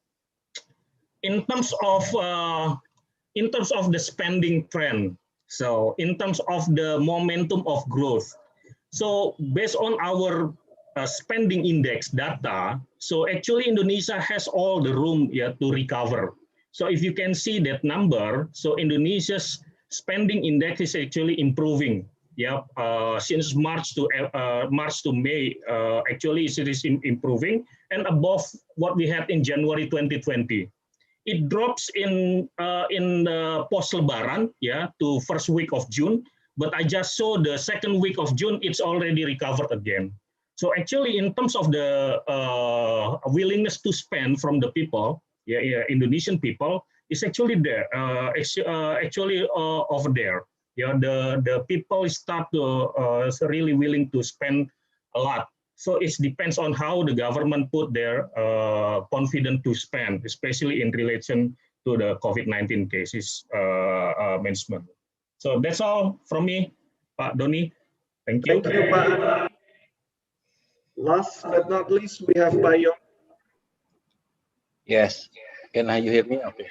in terms of the spending trend, so in terms of the momentum of growth, so based on our spending index data, so actually Indonesia has all the room to recover. So if you can see that number, so Indonesia's spending index is actually improving. Yeah, since March to May, actually it is improving and above what we had in January 2020. It drops in the post Lebaran, yeah, to first week of June. But I just saw the second week of June, it's already recovered again. So actually, in terms of the willingness to spend from the people, Indonesian people, is actually there. Over there. Yeah, the people start to really willing to spend a lot. So it depends on how the government put their confidence to spend, especially in relation to the COVID-19 cases management. So that's all from me, Pak Doni. Thank you. Thank you, Pak. Last but not least, we have Pak Yon. Yes. Can you hear me? Okay.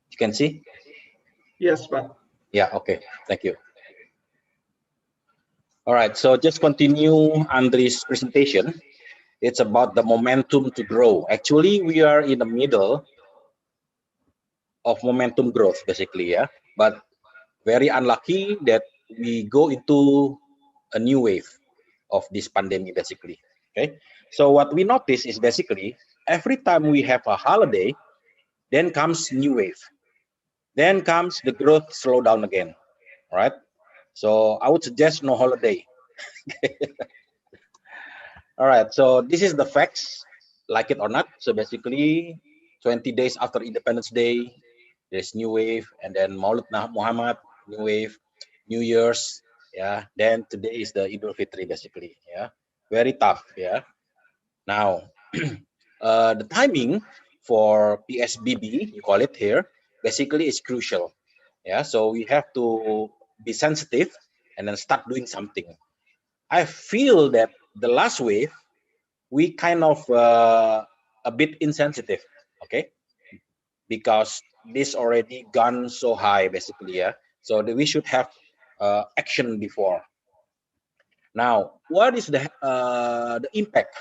You can see? Yes, Pak. Yeah, okay. Thank you. All right, so just continue Andri's presentation. It's about the momentum to grow. Actually, we are in the middle of momentum growth, basically, yeah. But very unlucky that we go into a new wave of this pandemic, basically. Okay. So what we notice is basically every time we have a holiday, then comes new wave. Then comes the growth slow down again. All right. So I would suggest no holiday. All right. So this is the facts, like it or not. So basically, 20 days after Independence Day, there's new wave, and then Maulid Muhammad, new wave, New Year's, yeah. Then today is the Idul Fitri, basically, yeah. Very tough, yeah. Now, the timing for PSBB, you call it here, basically is crucial, yeah. So we have to be sensitive and then start doing something. I feel that the last wave, we kind of a bit insensitive, okay, because this already gone so high, basically, yeah. So we should have action before. Now, what is the impact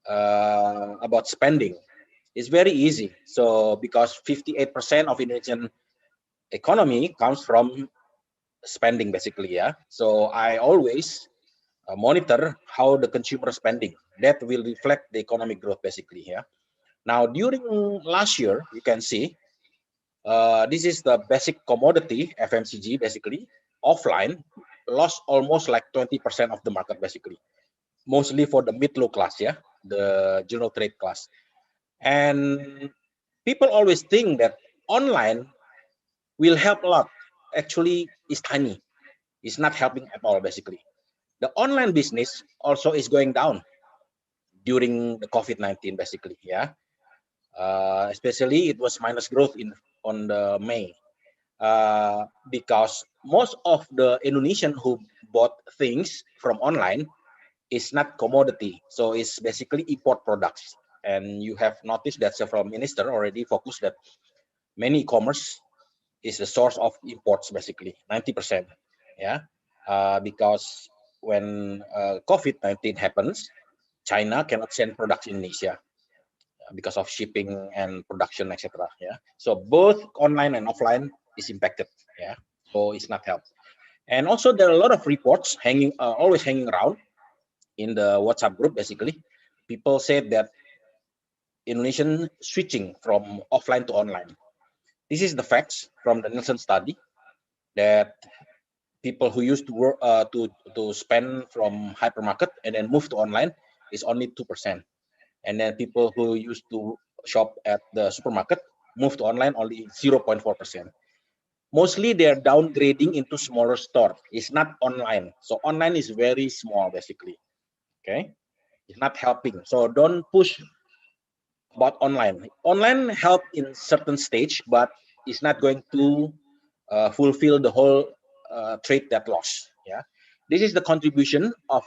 about spending? It's very easy. So because 58% of Indonesian economy comes from spending, basically, yeah. So I always monitor how the consumer spending. That will reflect the economic growth, basically, yeah. Now, during last year, you can see this is the basic commodity, FMCG, basically, offline, lost almost like 20% of the market, basically, mostly for the mid-low class, yeah, the general trade class. And people always think that online will help a lot. Actually, it's tiny. It's not helping at all, basically. The online business also is going down during the COVID-19, basically, yeah. Especially it was minus growth on the May. Because most of the Indonesian who bought things from online is not commodity, so it's basically import products. And you have noticed that several ministers already focused that many e-commerce is the source of imports, basically 90%. Yeah, because when COVID-19 happens, China cannot send products in Indonesia because of shipping and production, etc. Yeah, so both online and offline is impacted. Yeah, so it's not helped. And also there are a lot of reports always hanging around in the WhatsApp group. Basically, people said that Indonesian switching from offline to online. This is the facts from the Nielsen study. that people who used to work to spend from hypermarket and then move to online is only 2%, and then people who used to shop at the supermarket move to online only 0.4%. Mostly they are downgrading into smaller store. It's not online, so online is very small basically. Okay, it's not helping. So don't push about online. Online help in certain stage, but it's not going to fulfill the whole trade that loss. Yeah, this is the contribution of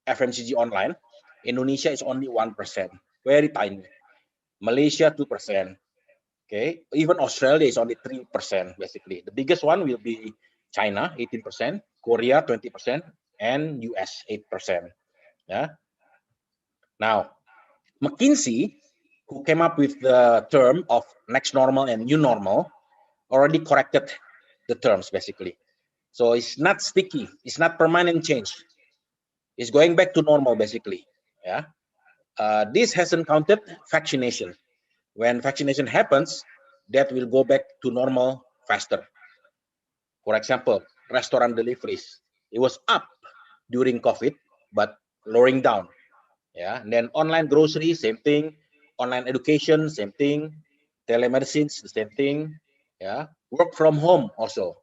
FMCG online. Indonesia is only 1%, very tiny. Malaysia 2%. Okay, even Australia is only 3% basically. The biggest one will be China 18%, Korea 20%, and US 8%. Yeah. Now, McKinsey, who came up with the term of next normal and new normal, already corrected the terms basically. So it's not sticky, it's not permanent change. It's going back to normal basically. Yeah. This hasn't counted vaccination. When vaccination happens, that will go back to normal faster. For example, restaurant deliveries, it was up during COVID, but lowering down. Yeah, and then online grocery, same thing. Online education, same thing. Telemedicine, the same thing. Yeah, work from home also,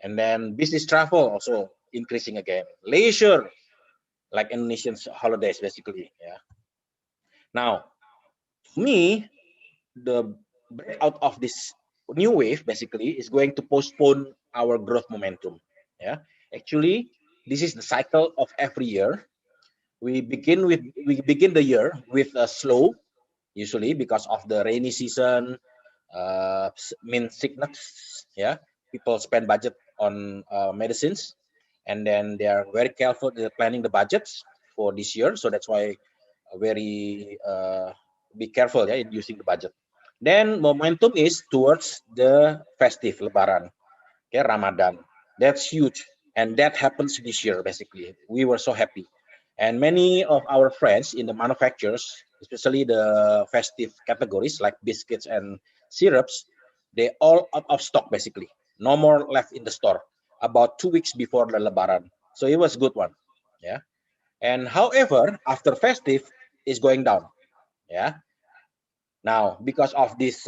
and then business travel also increasing again. Leisure, like Indonesian holidays, basically. Yeah. Now, to me, the breakout of this new wave basically is going to postpone our growth momentum. Yeah, actually, this is the cycle of every year. We begin the year with a slow, usually because of the rainy season, mean sickness. Yeah, people spend budget on medicines, and then they are very careful. They're planning the budgets for this year, so that's why very be careful, yeah, in using the budget. Then momentum is towards the festive Lebaran, okay, Ramadan. That's huge, and that happens this year. Basically, we were so happy, and many of our friends in the manufacturers, especially the festive categories like biscuits and syrups, they all out of stock basically. No more left in the store. About 2 weeks before the Lebaran, so it was a good one, yeah. And however, after festive is going down, yeah. Now, because of this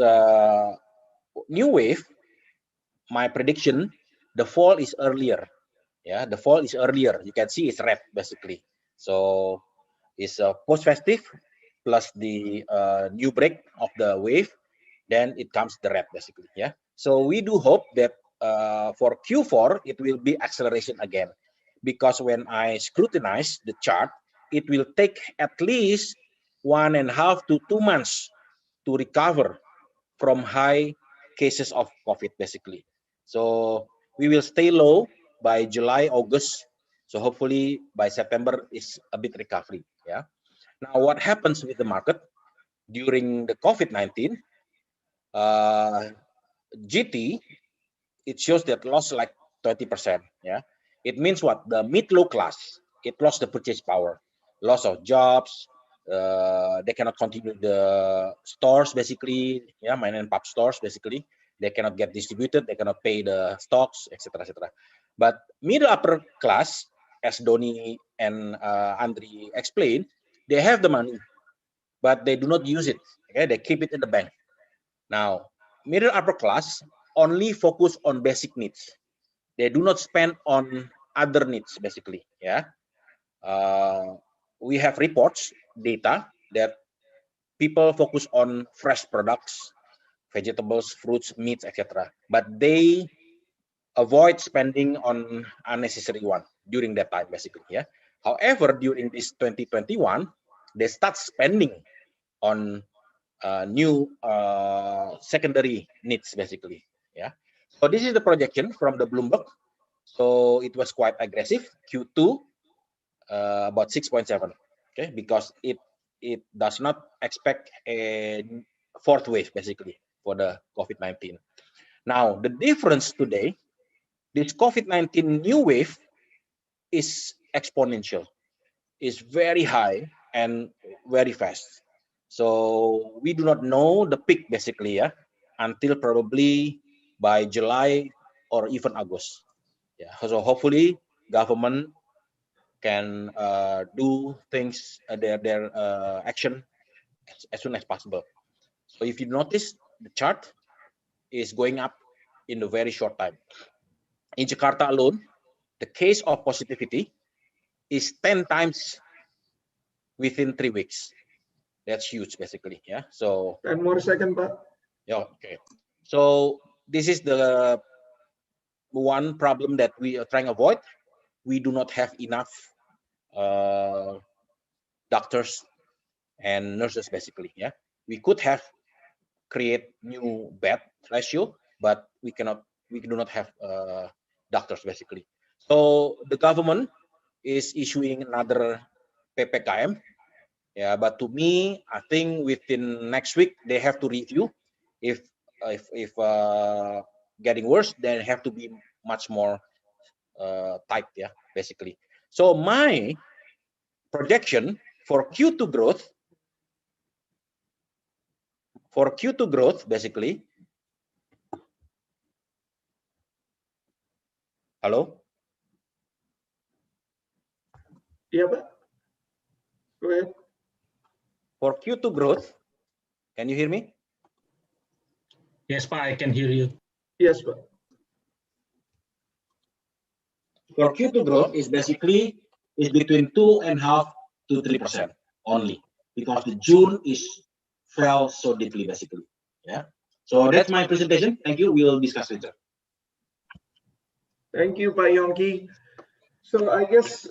new wave, my prediction, the fall is earlier. Yeah, the fall is earlier. You can see it's red basically. So it's post-festive plus the new break of the wave, then it comes the red basically. Yeah. So we do hope that for Q4 it will be acceleration again, because when I scrutinize the chart, it will take at least 1.5 to 2 months to recover from high cases of COVID basically. So we will stay low by July, August. So hopefully by September is a bit recovery. Yeah. Now what happens with the market during the COVID-19? GT, it shows that lost like 20%. Yeah. It means what? The mid-low class, it lost the purchase power, loss of jobs. They cannot continue the stores basically. Yeah, mine and pop stores basically. They cannot get distributed. They cannot pay the stocks, etc., etc. But middle upper class, as Doni and Andri explained, they have the money, but they do not use it. Okay, they keep it in the bank. Now, middle upper class only focus on basic needs. They do not spend on other needs basically. Yeah. We have reports, data that people focus on fresh products, vegetables, fruits, meats, etc. But they avoid spending on unnecessary one during that time, basically. Yeah. However, during this 2021, they start spending on new secondary needs, basically. Yeah. So this is the projection from the Bloomberg. So it was quite aggressive. Q2 about 6.7. Okay, because it does not expect a fourth wave basically for the COVID-19. Now the difference today, this COVID-19 new wave is exponential, is very high and very fast. So we do not know the peak basically, yeah, until probably by July or even August. Yeah, so hopefully government can do things their action as soon as possible. So if you notice, the chart is going up in a very short time. In Jakarta alone, the case of positivity is 10 times within 3 weeks. That's huge, basically. Yeah. So 10 more seconds, Pak. yeah. Okay. So this is the one problem that we are trying to avoid. We do not have enough doctors and nurses, basically. Yeah. We could have create new bed ratio, but we cannot. We do not have doctors, basically. So the government is issuing another PPKM. Yeah, but to me, I think within next week they have to review. If getting worse, then have to be much more tight. Yeah, basically. So my projection for Q2 growth, basically. Hello. Yeah, Pak. Go ahead. For Q2 growth, can you hear me? Yes, Pak, I can hear you. Yes, Pak. For Q2 growth is basically between 2.5% to 3% only, because the June fell so deeply, basically. Yeah. So that's my presentation. Thank you. We will discuss later. Thank you, Pak Yongki. So I guess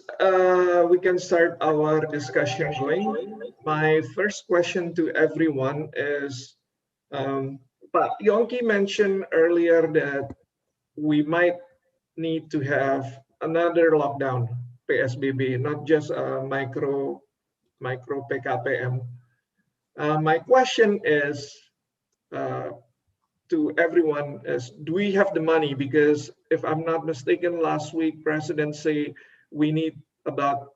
we can start our discussion going. My first question to everyone is, Pak Yongki mentioned earlier that we might need to have another lockdown, PSBB, not just a micro PKPM. My question is to everyone is, do we have the money? Because if I'm not mistaken, last week President say we need about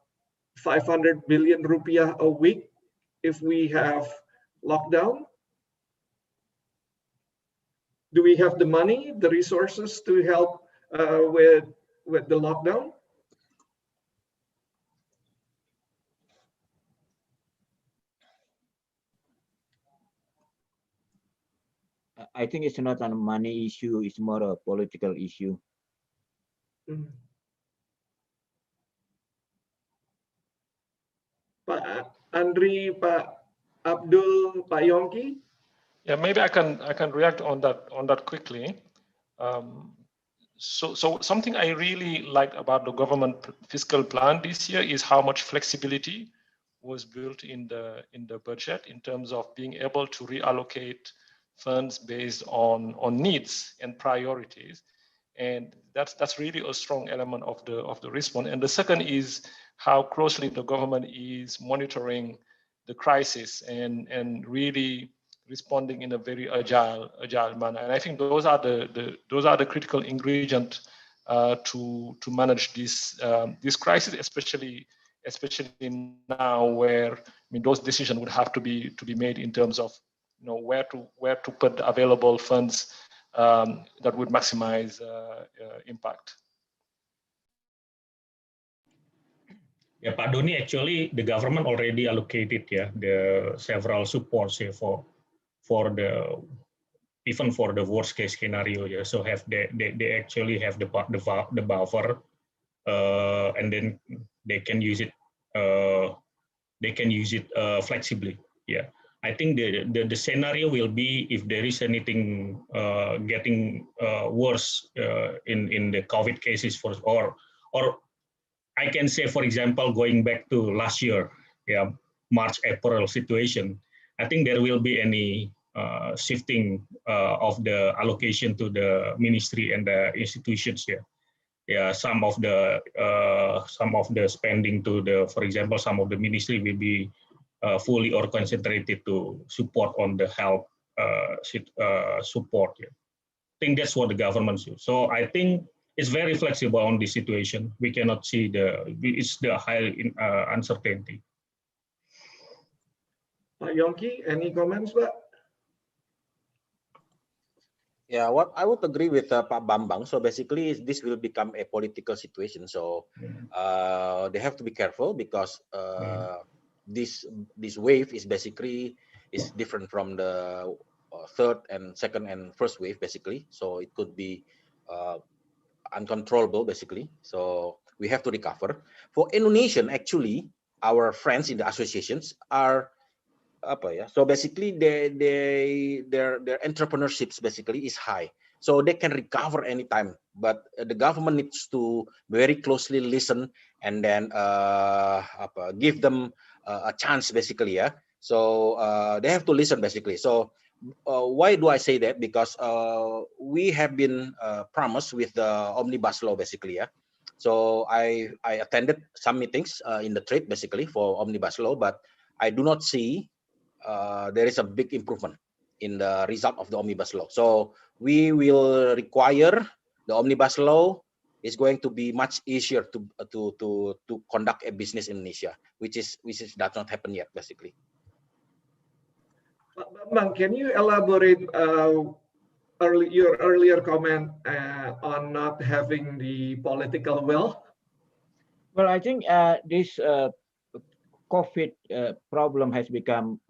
500 billion rupiah a week if we have lockdown. Do we have the money, the resources to help with the lockdown? I think it's not a money issue, it's more a political issue. Pak Andri, Pak Abdul, Pak Yongki? Yeah, maybe I can react on that quickly. So something I really like about the government fiscal plan this year is how much flexibility was built in the budget in terms of being able to reallocate funds based on needs and priorities, and that's really a strong element of the response. And the second is how closely the government is monitoring the crisis and really responding in a very agile manner. And I think those are the critical ingredients to manage this crisis, especially now, where those decisions would have to be made in terms of where to put the available funds that would maximize impact. Yeah, Pak Doni, actually the government already allocated the several supports for the even for the worst case scenario. Yeah, so they actually have the buffer, and then they can use it. Flexibly. Yeah, I think the scenario will be if there is anything getting worse in the COVID cases or I can say, for example, going back to last year, yeah, March, April situation, I think there will be any shifting of the allocation to the ministry and the institutions. Yeah, some of the spending to the, for example, some of the ministry will be fully or concentrated to support on the health support. Yeah. I think that's what the government should. So I think it's very flexible on this situation. We cannot see it's the high uncertainty. Pak Yongki, any comments, Pak? Yeah, what I would agree with Pak Bambang. So basically, this will become a political situation. So they have to be careful because this wave is basically different from the third and second and first wave basically. So it could be uncontrollable basically. So we have to recover. For Indonesian, actually, our friends in the associations are apa ya? So basically, their entrepreneurships basically is high, so they can recover anytime. But the government needs to very closely listen and then give them a chance basically, yeah. So they have to listen basically. So why do I say that? Because we have been promised with the omnibus law basically, yeah. So I attended some meetings in the trade basically for omnibus law, but I do not see there is a big improvement in the result of the omnibus law. So we will require the omnibus law is going to be much easier to conduct a business in Indonesia, which does not happen yet basically. Bang, can you elaborate your earlier comment on not having the political will? Well, I think this COVID problem has become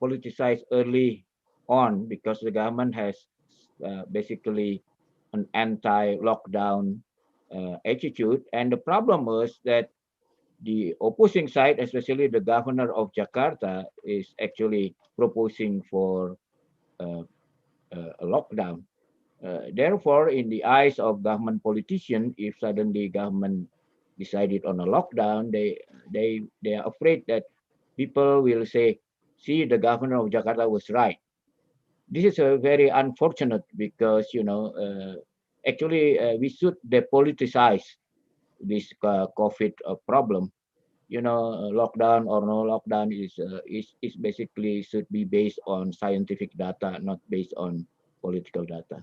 politicized early on because the government has basically an anti-lockdown attitude. And the problem was that the opposing side, especially the governor of Jakarta, is actually proposing for a lockdown. Therefore, in the eyes of government politicians, if suddenly government decided on a lockdown, they are afraid that people will say, "See, the governor of Jakarta was right." This is very unfortunate because actually we should depoliticize this COVID problem. Lockdown or no lockdown is basically should be based on scientific data, not based on political data.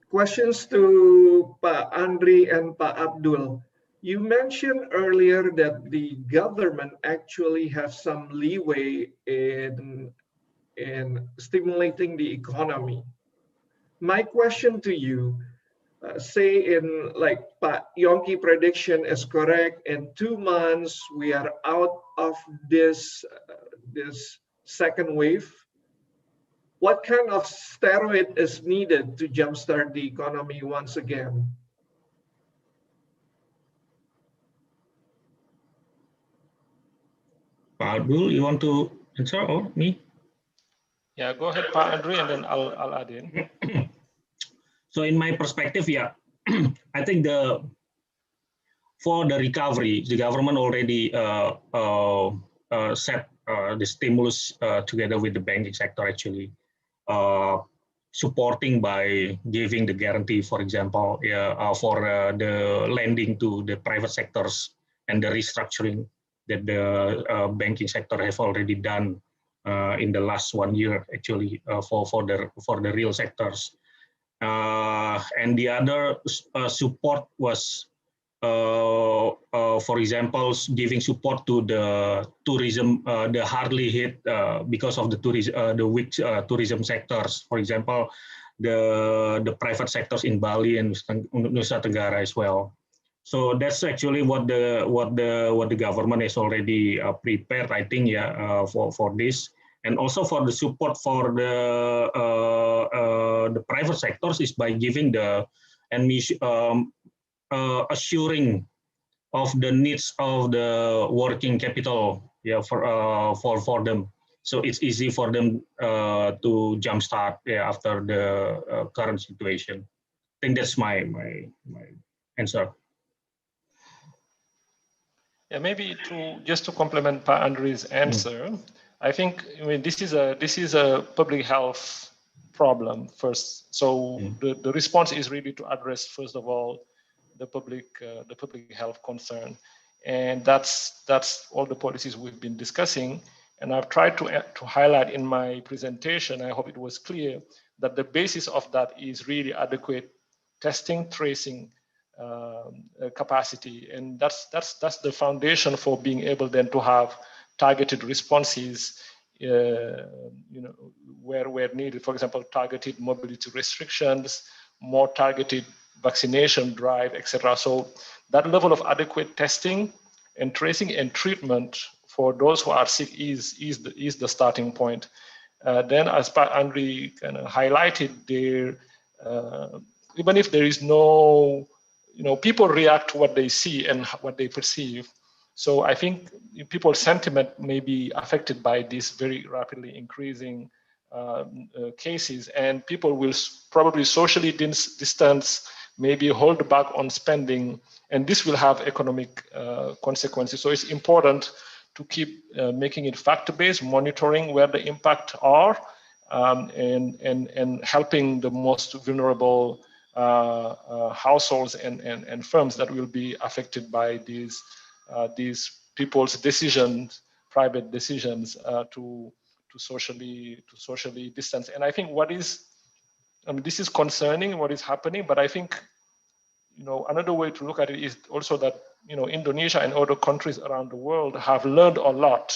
Questions to Pak Andri and Pak Abdul. You mentioned earlier that the government actually has some leeway in stimulating the economy. My question to you, say in like Pak Yongki prediction is correct, in 2 months we are out of this second wave. What kind of steroid is needed to jumpstart the economy once again? Pak Abdul, you want to answer or me? Yeah, go ahead, Pak Andri, and then I'll add in. So in my perspective, yeah, I think for the recovery, the government already set the stimulus together with the banking sector actually, supporting by giving the guarantee, for example, for the lending to the private sectors and the restructuring that the banking sector have already done in the last 1 year actually for the real sectors. And the other support was, for example, giving support to the tourism, the hardly hit because of the weak tourism sectors. For example, the private sectors in Bali and Nusa Tenggara as well. So that's actually what the government is already prepared, I think, yeah, for this. And also for the support for the private sectors is by giving assuring of the needs of the working capital, yeah, for them. So it's easy for them to jumpstart, yeah, after the current situation. I think that's my answer. Yeah, maybe just to complement Pak Andri's answer, I think this is a public health problem first. So the response is really to address first of all the public health concern, and that's all the policies we've been discussing. And I've tried to highlight in my presentation, I hope it was clear, that the basis of that is really adequate testing, tracing capacity, and that's the foundation for being able then to have targeted responses where needed. For example, targeted mobility restrictions, more targeted vaccination drive, etc. So that level of adequate testing and tracing and treatment for those who are sick is the starting point. Then, as Andre kind of highlighted, there, even if there is no, people react to what they see and what they perceive. So I think people's sentiment may be affected by these very rapidly increasing cases, and people will probably socially distance, maybe hold back on spending, and this will have economic consequences. So it's important to keep making it fact-based, monitoring where the impact are, and helping the most vulnerable households and firms that will be affected by these people's decisions, private decisions, to socially distance. And I think this is concerning, what is happening, but I think another way to look at it is also that Indonesia and other countries around the world have learned a lot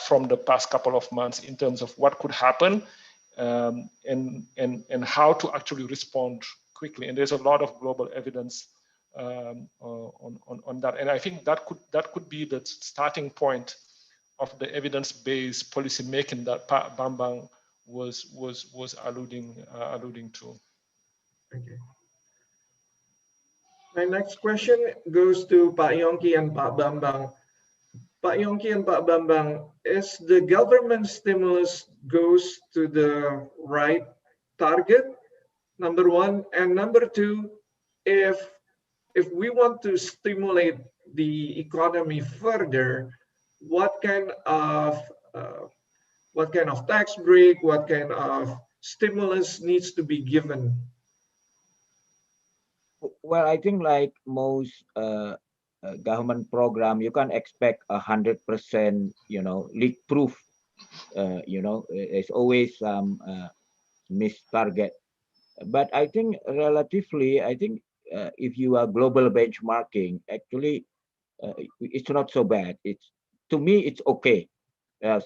from the past couple of months in terms of what could happen, and how to actually respond quickly. And there's a lot of global evidence on that. And I think that could be the starting point of the evidence-based policy making that Bambang was alluding to. Okay. My next question goes to Pak Yongki and Pak Bambang. Pak Yongki and Pak Bambang, is the government stimulus goes to the right target, number one, and number two, if we want to stimulate the economy further, what kind of tax break, what kind of stimulus needs to be given? Well, I think like most government program, you can't expect 100%, leak-proof. There's always some missed target. But I think relatively, if you are global benchmarking, actually, it's not so bad. To me, it's okay.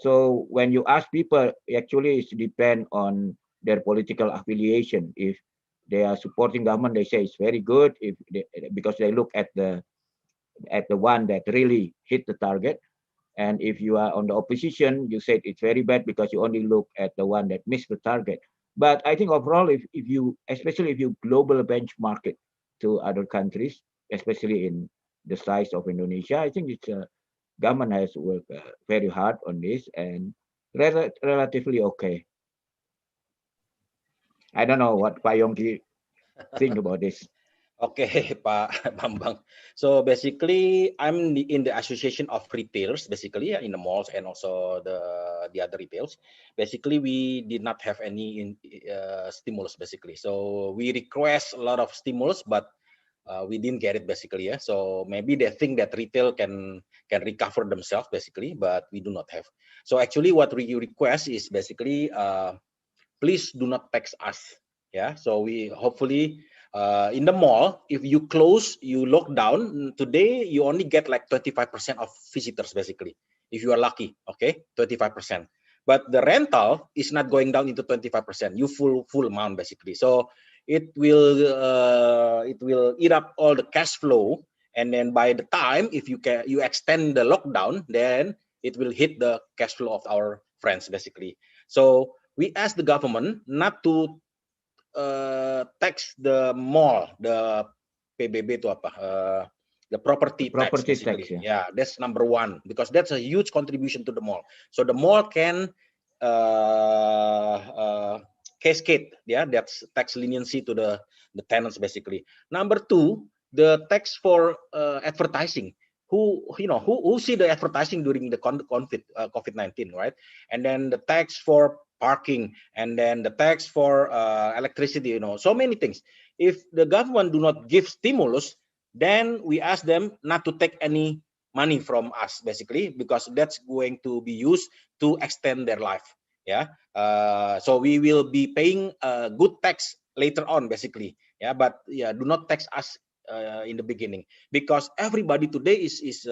So when you ask people, actually, it depends on their political affiliation. If they are supporting government, they say it's very good. Because they look at the one that really hit the target. And if you are on the opposition, you said it's very bad because you only look at the one that missed the target. But I think overall, especially if you global benchmark it to other countries, especially in the size of Indonesia, I think it's government has worked very hard on this and relatively okay. I don't know what Pak Yongki think about this. Okay, Pak Bambang. So basically, I'm in the association of retailers, basically in the malls and also the other retails. Basically, we did not have any stimulus, basically. So we request a lot of stimulus, but we didn't get it, basically. Yeah. So maybe they think that retail can recover themselves, basically, but we do not have. So actually, what we request is basically, please do not tax us. Yeah. So we hopefully. In the mall, if you close, you lock down, today you only get like 25% of visitors, basically, if you are lucky, okay, 25%. But the rental is not going down into 25%, you full amount, basically. So it will eat up all the cash flow, and then by the time, if you extend the lockdown, then it will hit the cash flow of our friends, basically. So we ask the government not to tax the mall, the PBB itu apa? The property tax, basically. Yeah, that's number one, because that's a huge contribution to the mall. So the mall can cascade, yeah, that's tax leniency to the tenants, basically. Number two, the tax for advertising. Who see the advertising during the COVID-19, right? And then the tax for parking, and then the tax for electricity, so many things. If the government do not give stimulus, then we ask them not to take any money from us, basically, because that's going to be used to extend their life. Yeah. So we will be paying good tax later on, basically. Yeah, but yeah, do not tax us in the beginning, because everybody today is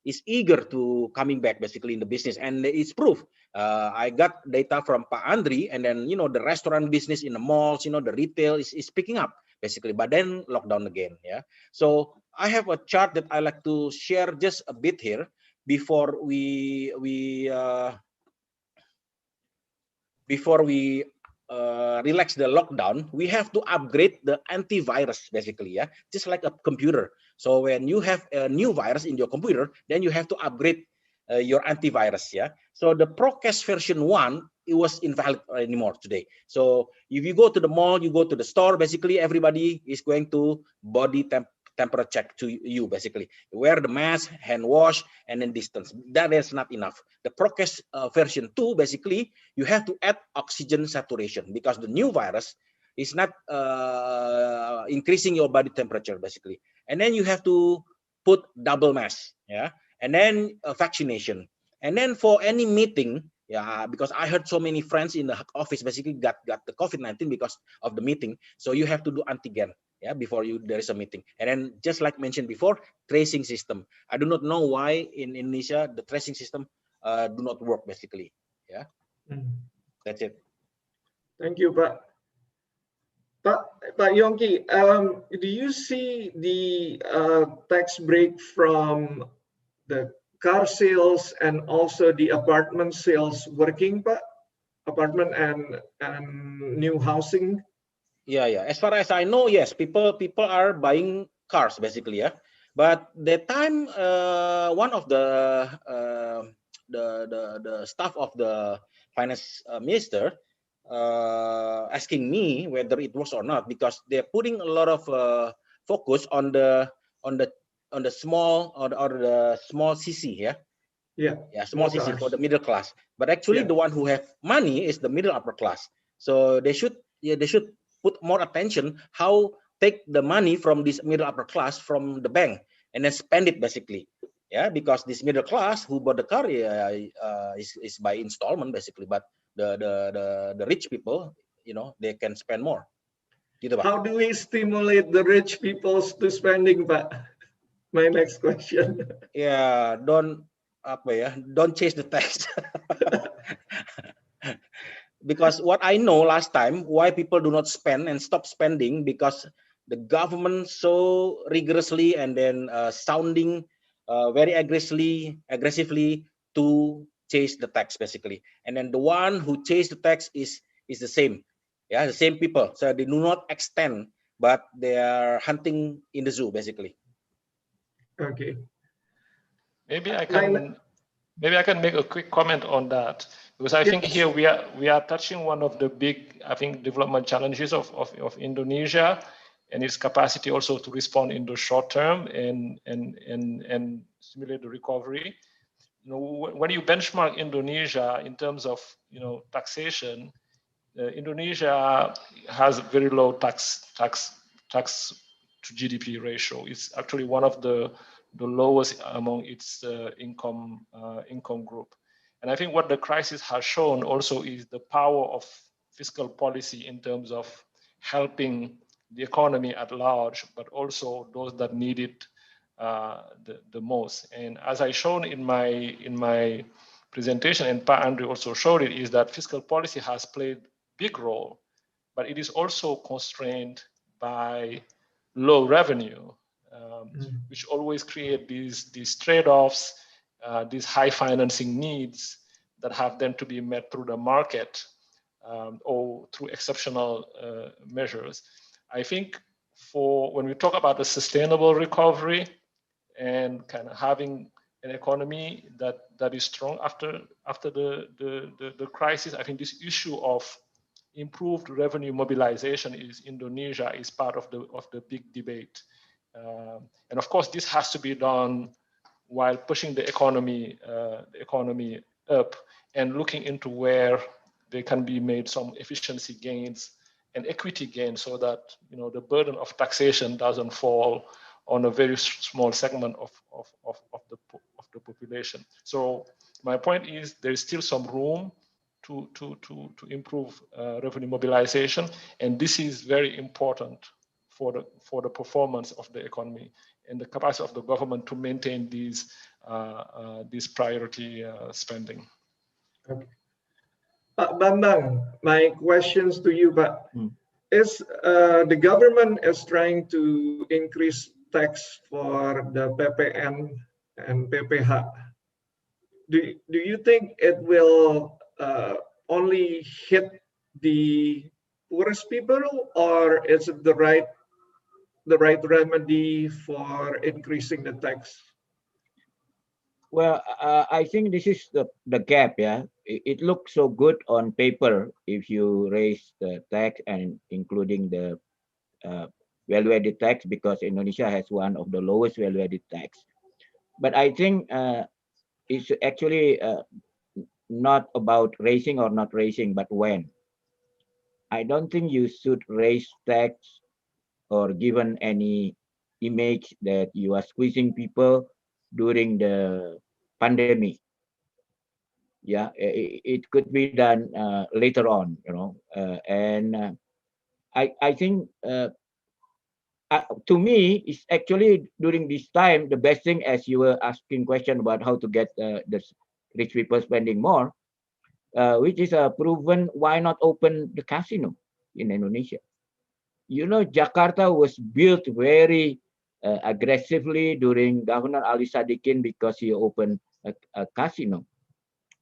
is eager to coming back basically in the business, and it's proof. I got data from Pak Andri, and then the restaurant business in the malls, the retail is picking up basically, but then lockdown again. Yeah. So I have a chart that I like to share just a bit here before we relax the lockdown. We have to upgrade the antivirus basically, yeah, just like a computer. So when you have a new virus in your computer, then you have to upgrade your antivirus, yeah. So the Procast version 1, it was invalid anymore today. So if you go to the mall, you go to the store, basically everybody is going to body temperature check to you basically. Wear the mask, hand wash, and then distance. That is not enough. The Procast version 2, basically, you have to add oxygen saturation because the new virus is not increasing your body temperature basically. And then you have to put double mask, yeah, and then vaccination. And then for any meeting, yeah, because I heard so many friends in the office basically got the COVID-19 because of the meeting. So you have to do antigen, yeah, before there is a meeting. And then just like mentioned before, tracing system. I do not know why in Indonesia the tracing system do not work basically. Yeah, that's it. Thank you, Pak. Pak Yongki, do you see the tax break from the car sales and also the apartment sales working, Pak? Apartment and new housing? Yeah. As far as I know, yes, people are buying cars basically, yeah. But that time, one of the staff of the finance minister asking me whether it was or not, because they're putting a lot of focus on the small or the small CC, yeah. Yeah, small CC for the middle class. But actually, the one who have money is the middle upper class. So they should put more attention how take the money from this middle upper class from the bank and then spend it basically. Yeah, because this middle class who bought the car is by installment basically, but the rich people, they can spend more. Gitu, Pak. How do we stimulate the rich people to spending, Pak? My next question. Yeah, don't chase the tax. Because what I know last time, why people do not spend and stop spending, because the government so rigorously and then sounding very aggressively to chase the tax basically. And then the one who chase the tax is the same, yeah, the same people. So they do not extend, but they are hunting in the zoo basically. Okay. Maybe I can make a quick comment on that, because I think here we are touching one of the big, I think, development challenges of Indonesia, and its capacity also to respond in the short term and stimulate the recovery. When you benchmark Indonesia in terms of taxation, Indonesia has very low tax to GDP ratio. It's actually one of the lowest among its income group. And I think what the crisis has shown also is the power of fiscal policy in terms of helping the economy at large, but also those that need it the most. And as I shown in my presentation, and Pa Andrew also showed it, is that fiscal policy has played big role, but it is also constrained by low revenue, which always create these trade-offs, these high financing needs that have then to be met through the market or through exceptional measures. I think when we talk about the sustainable recovery and kind of having an economy that is strong after the crisis, I think this issue of improved revenue mobilization is Indonesia is part of the big debate. And of course, this has to be done while pushing the economy up and looking into where there can be made some efficiency gains and equity gains, so that the burden of taxation doesn't fall on a very small segment of the population. So my point is there is still some room to improve revenue mobilization, and this is very important for the performance of the economy and the capacity of the government to maintain these this priority spending. Okay. Pak Bambang, my questions to you, Pak. Is the government is trying to increase tax for the PPN and PPH. Do you think it will only hit the poorest people, or is it the right remedy for increasing the tax? Well, I think this is the gap, yeah. It looks so good on paper if you raise the tax and including the value-added tax, because Indonesia has one of the lowest value-added tax. But I think it's actually not about raising or not raising, but when. I don't think you should raise tax or given any image that you are squeezing people during the pandemic. Yeah, it could be done later on, you know, and I think to me, it's actually during this time the best thing, as you were asking question about how to get the rich people spending more, which is proven. Why not open the casino in Indonesia? You know, Jakarta was built very aggressively during Governor Ali Sadikin because he opened a casino.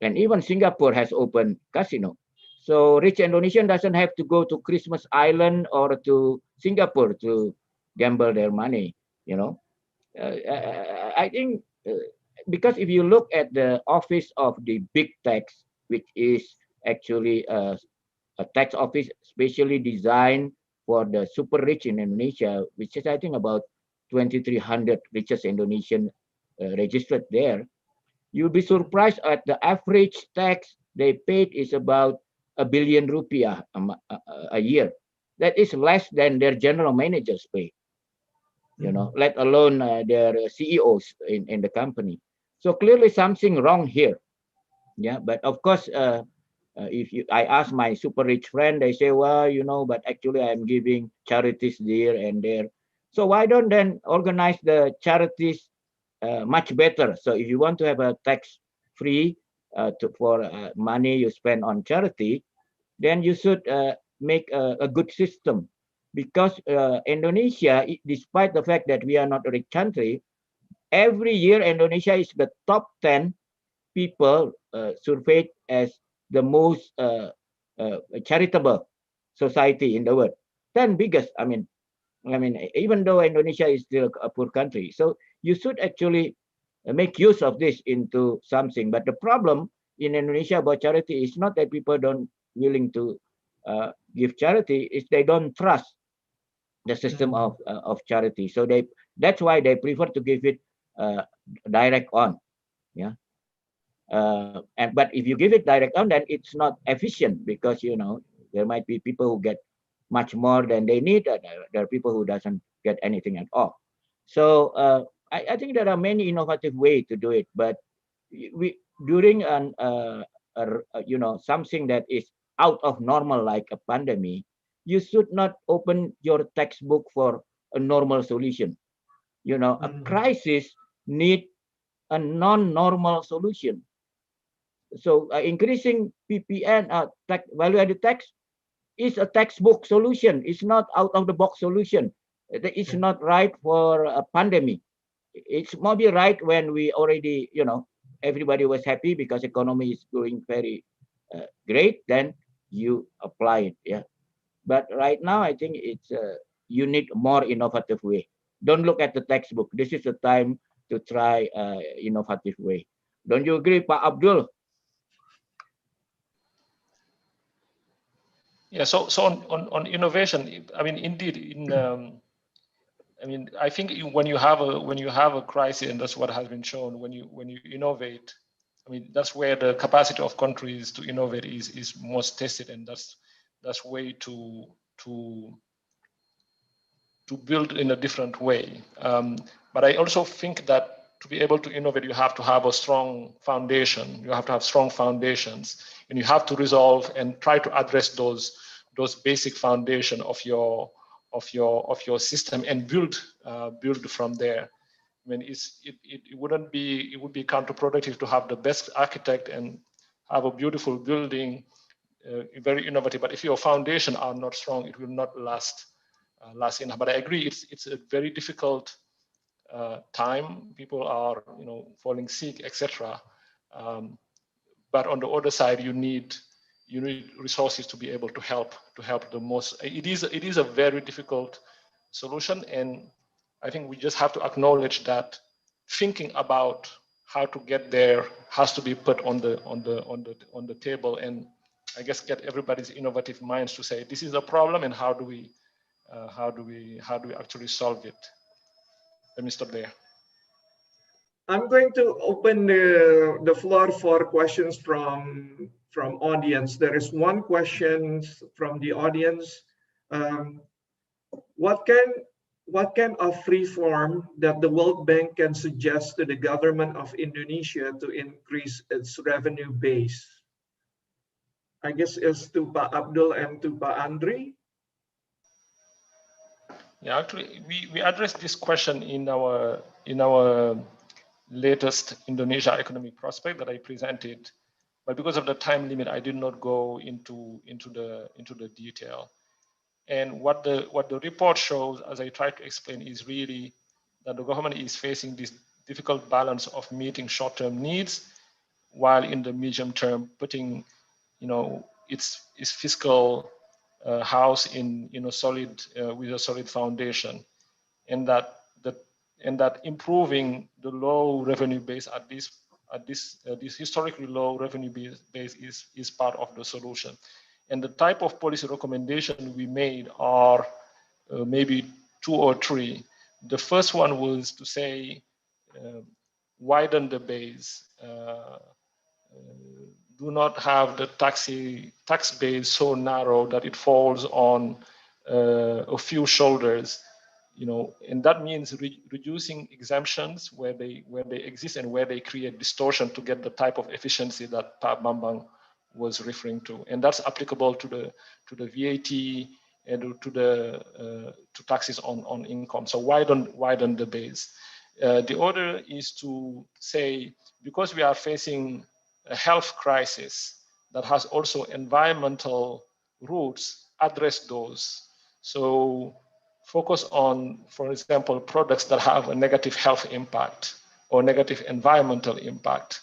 And even Singapore has opened casino. So rich Indonesian doesn't have to go to Christmas Island or to Singapore to gamble their money, you know. I think because if you look at the office of the big tax, which is actually a tax office specially designed for the super rich in Indonesia, which is I think about 2,300 richest Indonesian registered there. You'll be surprised at the average tax they paid is about ₹1 billion a year. That is less than their general managers pay, you know, let alone their CEOs in the company. So clearly something wrong here. Yeah, but of course, I ask my super rich friend, they say, well, you know, but actually I'm giving charities there and there. So why don't then organize the charities much better? So if you want to have a tax free for money you spend on charity, then you should make a good system, because Indonesia, despite the fact that we are not a rich country, every year Indonesia is the top 10 people surveyed as the most charitable society in the world. 10 biggest. I mean, even though Indonesia is still a poor country, so you should actually make use of this into something. But the problem in Indonesia about charity is not that people don't willing to give charity; is they don't trust the system of charity. So that's why they prefer to give it direct on. Yeah. But if you give it direct on, then it's not efficient, because you know there might be people who get much more than they need. There are people who doesn't get anything at all. So I think there are many innovative ways to do it, but we during you know, something that is out of normal like a pandemic, you should not open your textbook for a normal solution. You know, a crisis need a non-normal solution. So increasing PPN, value-added tax, is a textbook solution. It's not out-of-the-box solution. It's not right for a pandemic. It's maybe right when we already, you know, everybody was happy because economy is going very great. Then you apply it, yeah. But right now, I think it's you need more innovative way. Don't look at the textbook. This is the time to try innovative way. Don't you agree, Pak Abdul? Yeah, so on innovation, I mean, indeed, I mean, I think when you have a crisis, and that's what has been shown, when you innovate, I mean, that's where the capacity of countries to innovate is most tested, and that's way to build in a different way. But I also think that to be able to innovate, you have to have a strong foundation. You have to have strong foundations, and you have to resolve and try to address those basic foundation of your system and build from there. I mean, it would be counterproductive to have the best architect and have a beautiful building, very innovative. But if your foundation are not strong, it will not last enough. But I agree, it's a very difficult time. People are, falling sick, etc. But on the other side, you need resources to be able to help the most. It is a very difficult solution, and I think we just have to acknowledge that thinking about how to get there has to be put on the table, and I guess get everybody's innovative minds to say this is a problem and how do we actually solve it. Let me stop there. I'm going to open the floor for questions from audience. There is one question from the audience. What kind of reform that the World Bank can suggest to the government of Indonesia to increase its revenue base? I guess it's to Pak Abdul and to Pak Andri. Yeah, actually, we addressed this question in our latest Indonesia economic prospect that I presented, but because of the time limit, I did not go into the detail. And what the report shows, as I tried to explain, is really that the government is facing this difficult balance of meeting short-term needs, while in the medium term putting, its fiscal house in solid with a solid foundation, and that improving the low revenue base at this historically low revenue base is part of the solution. And the type of policy recommendation we made are maybe 2 or 3. The first one was to say, widen the base. Do not have the tax base so narrow that it falls on a few shoulders, and that means reducing exemptions where they exist and where they create distortion to get the type of efficiency that Pak Bambang was referring to, and that's applicable to the VAT and to taxes on income. So widen the base. The other is to say, because we are facing a health crisis that has also environmental roots, address those. So focus on, for example, products that have a negative health impact or negative environmental impact,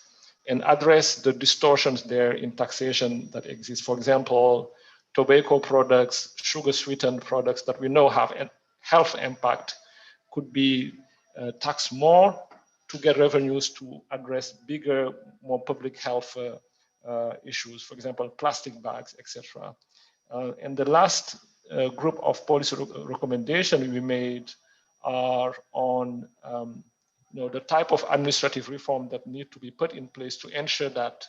and address the distortions there in taxation that exist. For example, tobacco products, sugar sweetened products that we know have a health impact could be taxed more to get revenues to address bigger, more public health issues, for example, plastic bags, etc. And the last group of policy recommendations we made are on the type of administrative reform that need to be put in place to ensure that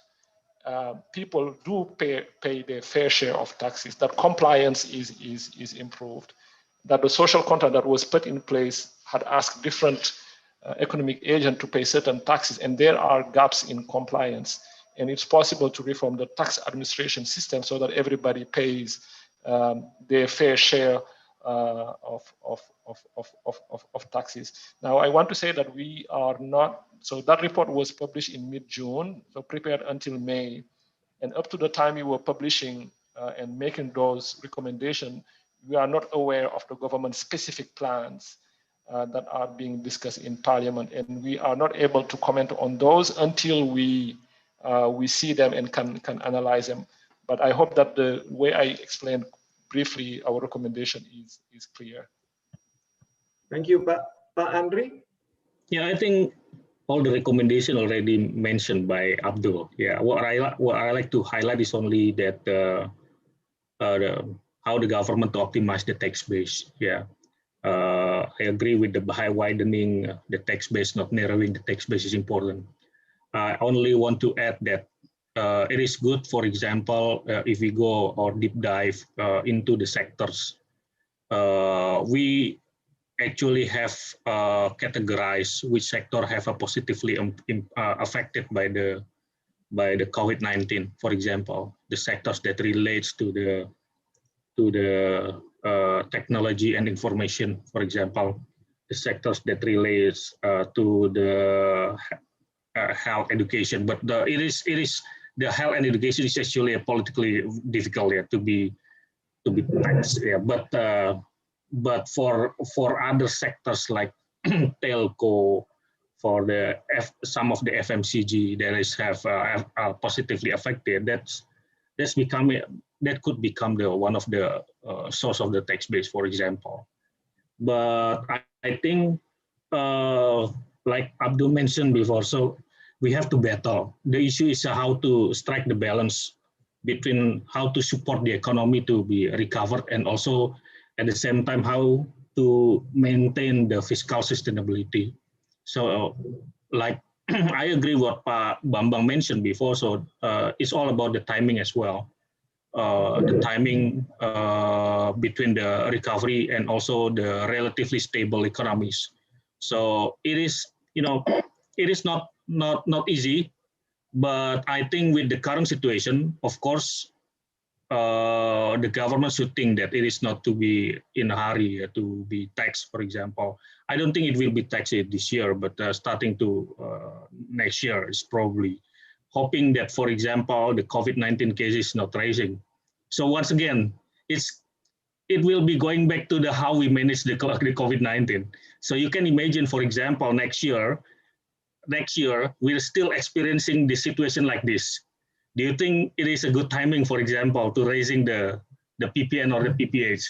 people do pay their fair share of taxes, that compliance is improved, that the social contract that was put in place had asked different economic agents to pay certain taxes, and there are gaps in compliance. And it's possible to reform the tax administration system so that everybody pays their fair share of taxes. Now, I want to say that we are not, so that report was published in mid-June, so prepared until May. And up to the time we were publishing and making those recommendations, we are not aware of the government's specific plans that are being discussed in Parliament, and we are not able to comment on those until we see them and can analyze them. But I hope that the way I explained briefly our recommendation is clear. Thank you, Pak Andri. Yeah, I think all the recommendation already mentioned by Abdul. Yeah, what I like to highlight is only that how the government to optimize the tax base. Yeah. I agree with the high widening the tax base, not narrowing the tax base is important. I only want to add that it is good, for example, if we go or deep dive into the sectors, we actually have categorized which sector have a positively affected by the COVID-19. For example, the sectors that relates to the technology and information, for example, sectors that relates to the health education, but it is the health and education is actually a politically difficult to be taxed. Yeah, but for other sectors like telco, for the some of the FMCG that is are positively affected, that could become the one of the source of the tax base, for example. But I think like Abdul mentioned before, so we have to battle. The issue is how to strike the balance between how to support the economy to be recovered and also at the same time how to maintain the fiscal sustainability. So like I agree what Pak Bambang mentioned before, so it's all about the timing as well. The timing between the recovery and also the relatively stable economies. So it is, it is not easy, but I think with the current situation, of course, the government should think that it is not to be in a hurry to be taxed, for example. I don't think it will be taxed this year, but starting to next year is probably hoping that, for example, the COVID-19 case is not rising. So once again, it will be going back to the how we manage the COVID-19. So you can imagine, for example, next year we're still experiencing the situation like this. Do you think it is a good timing, for example, to raising the PPN or the PPH?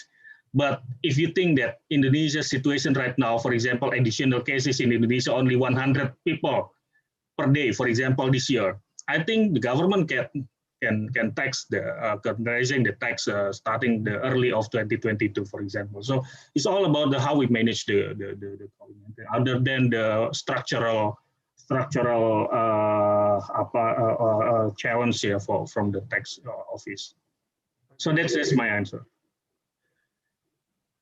But if you think that Indonesia's situation right now, for example, additional cases in Indonesia, only 100 people per day, for example, this year, I think the government can tax raising the tax starting the early of 2022, for example. So it's all about how we manage the COVID-19, other than the structural challenge here from the tax office. So that's my answer.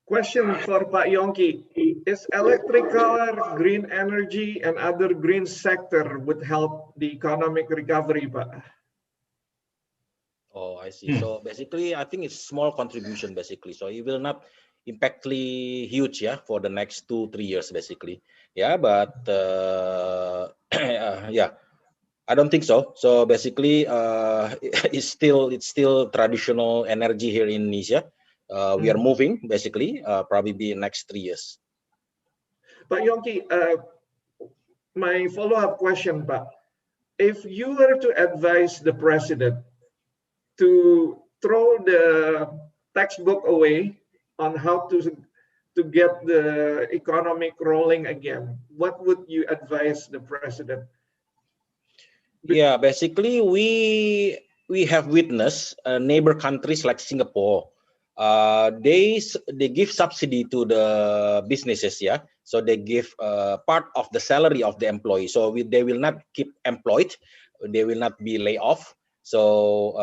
Question for Pak Yongki. Is electrical, green energy, and other green sector would help the economic recovery, Pak? Oh, I see. So basically, I think it's small contribution basically. So it will not impactly huge, yeah, for the next 2-3 years basically. Yeah, but yeah, I don't think so. So basically, it's still traditional energy here in Indonesia. We are moving basically, probably be next 3 years. Pak Yongki, my follow-up question, Pak. If you were to advise the president to throw the textbook away on how to get the economic rolling again, what would you advise the president? Yeah, basically we have witnessed neighbor countries like Singapore. They give subsidy to the businesses, yeah. So they give part of the salary of the employee. So they will not keep employed. They will not be laid off. So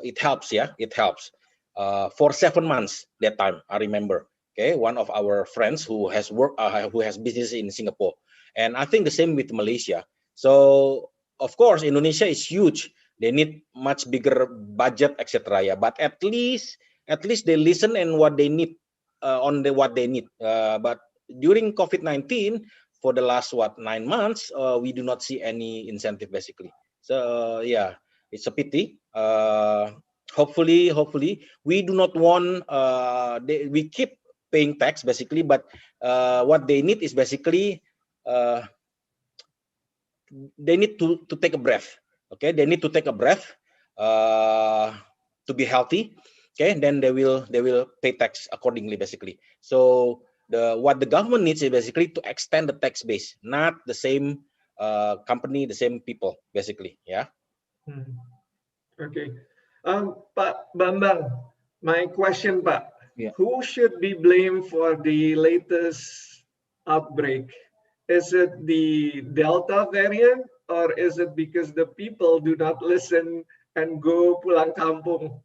it helps, yeah. It helps. For 7 months that time, I remember. Okay, one of our friends who has business in Singapore, and I think the same with Malaysia. So of course, Indonesia is huge. They need much bigger budget, etc. Yeah, but at least they listen and what they need what they need. But during COVID-19, for the last 9 months, we do not see any incentive basically. So yeah, it's a pity. Hopefully, we do not want. We keep paying tax basically, but what they need is basically. They need to take a breath. Okay, they need to take a breath to be healthy. Okay, and then they will pay tax accordingly basically. So what the government needs is basically to extend the tax base, not the same company, the same people basically. Yeah. Okay, Pak Bambang, my question, Pak. Yeah. Who should be blamed for the latest outbreak? Is it the Delta variant, or is it because the people do not listen and go pulang kampung?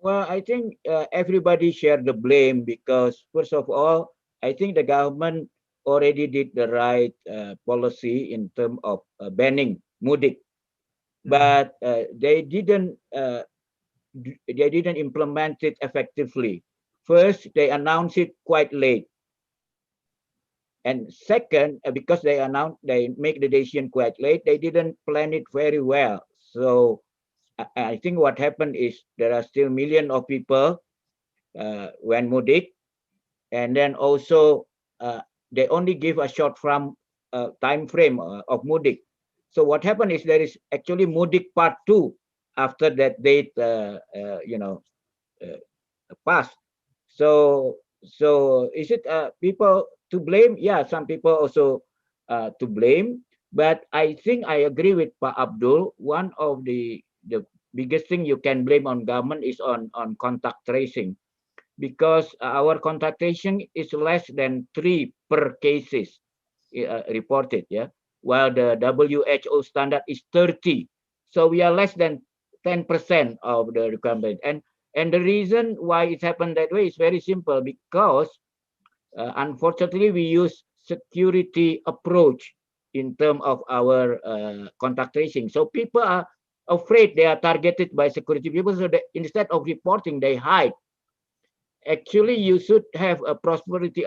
Well, I think everybody share the blame because, first of all, I think the government already did the right policy in terms of banning mudik, but they didn't implement it effectively. First, they announced it quite late. And second, because they make the decision quite late, they didn't plan it very well. So I think what happened is there are still millions of people when mudik, and then also they only give a short time frame of mudik. So what happened is there is actually mudik part 2 after that date, passed. So is it people to blame? Yeah, some people also to blame. But I think I agree with Pa Abdul. One of the biggest thing you can blame on government is on contact tracing, because our contact tracing is less than 3 per cases reported, yeah, while the WHO standard is 30. So we are less than 10% of the requirement. And the reason why it happened that way is very simple, because unfortunately we use security approach in terms of our contact tracing. So people are afraid they are targeted by security people, so instead of reporting, they hide. Actually, you should have a prosperity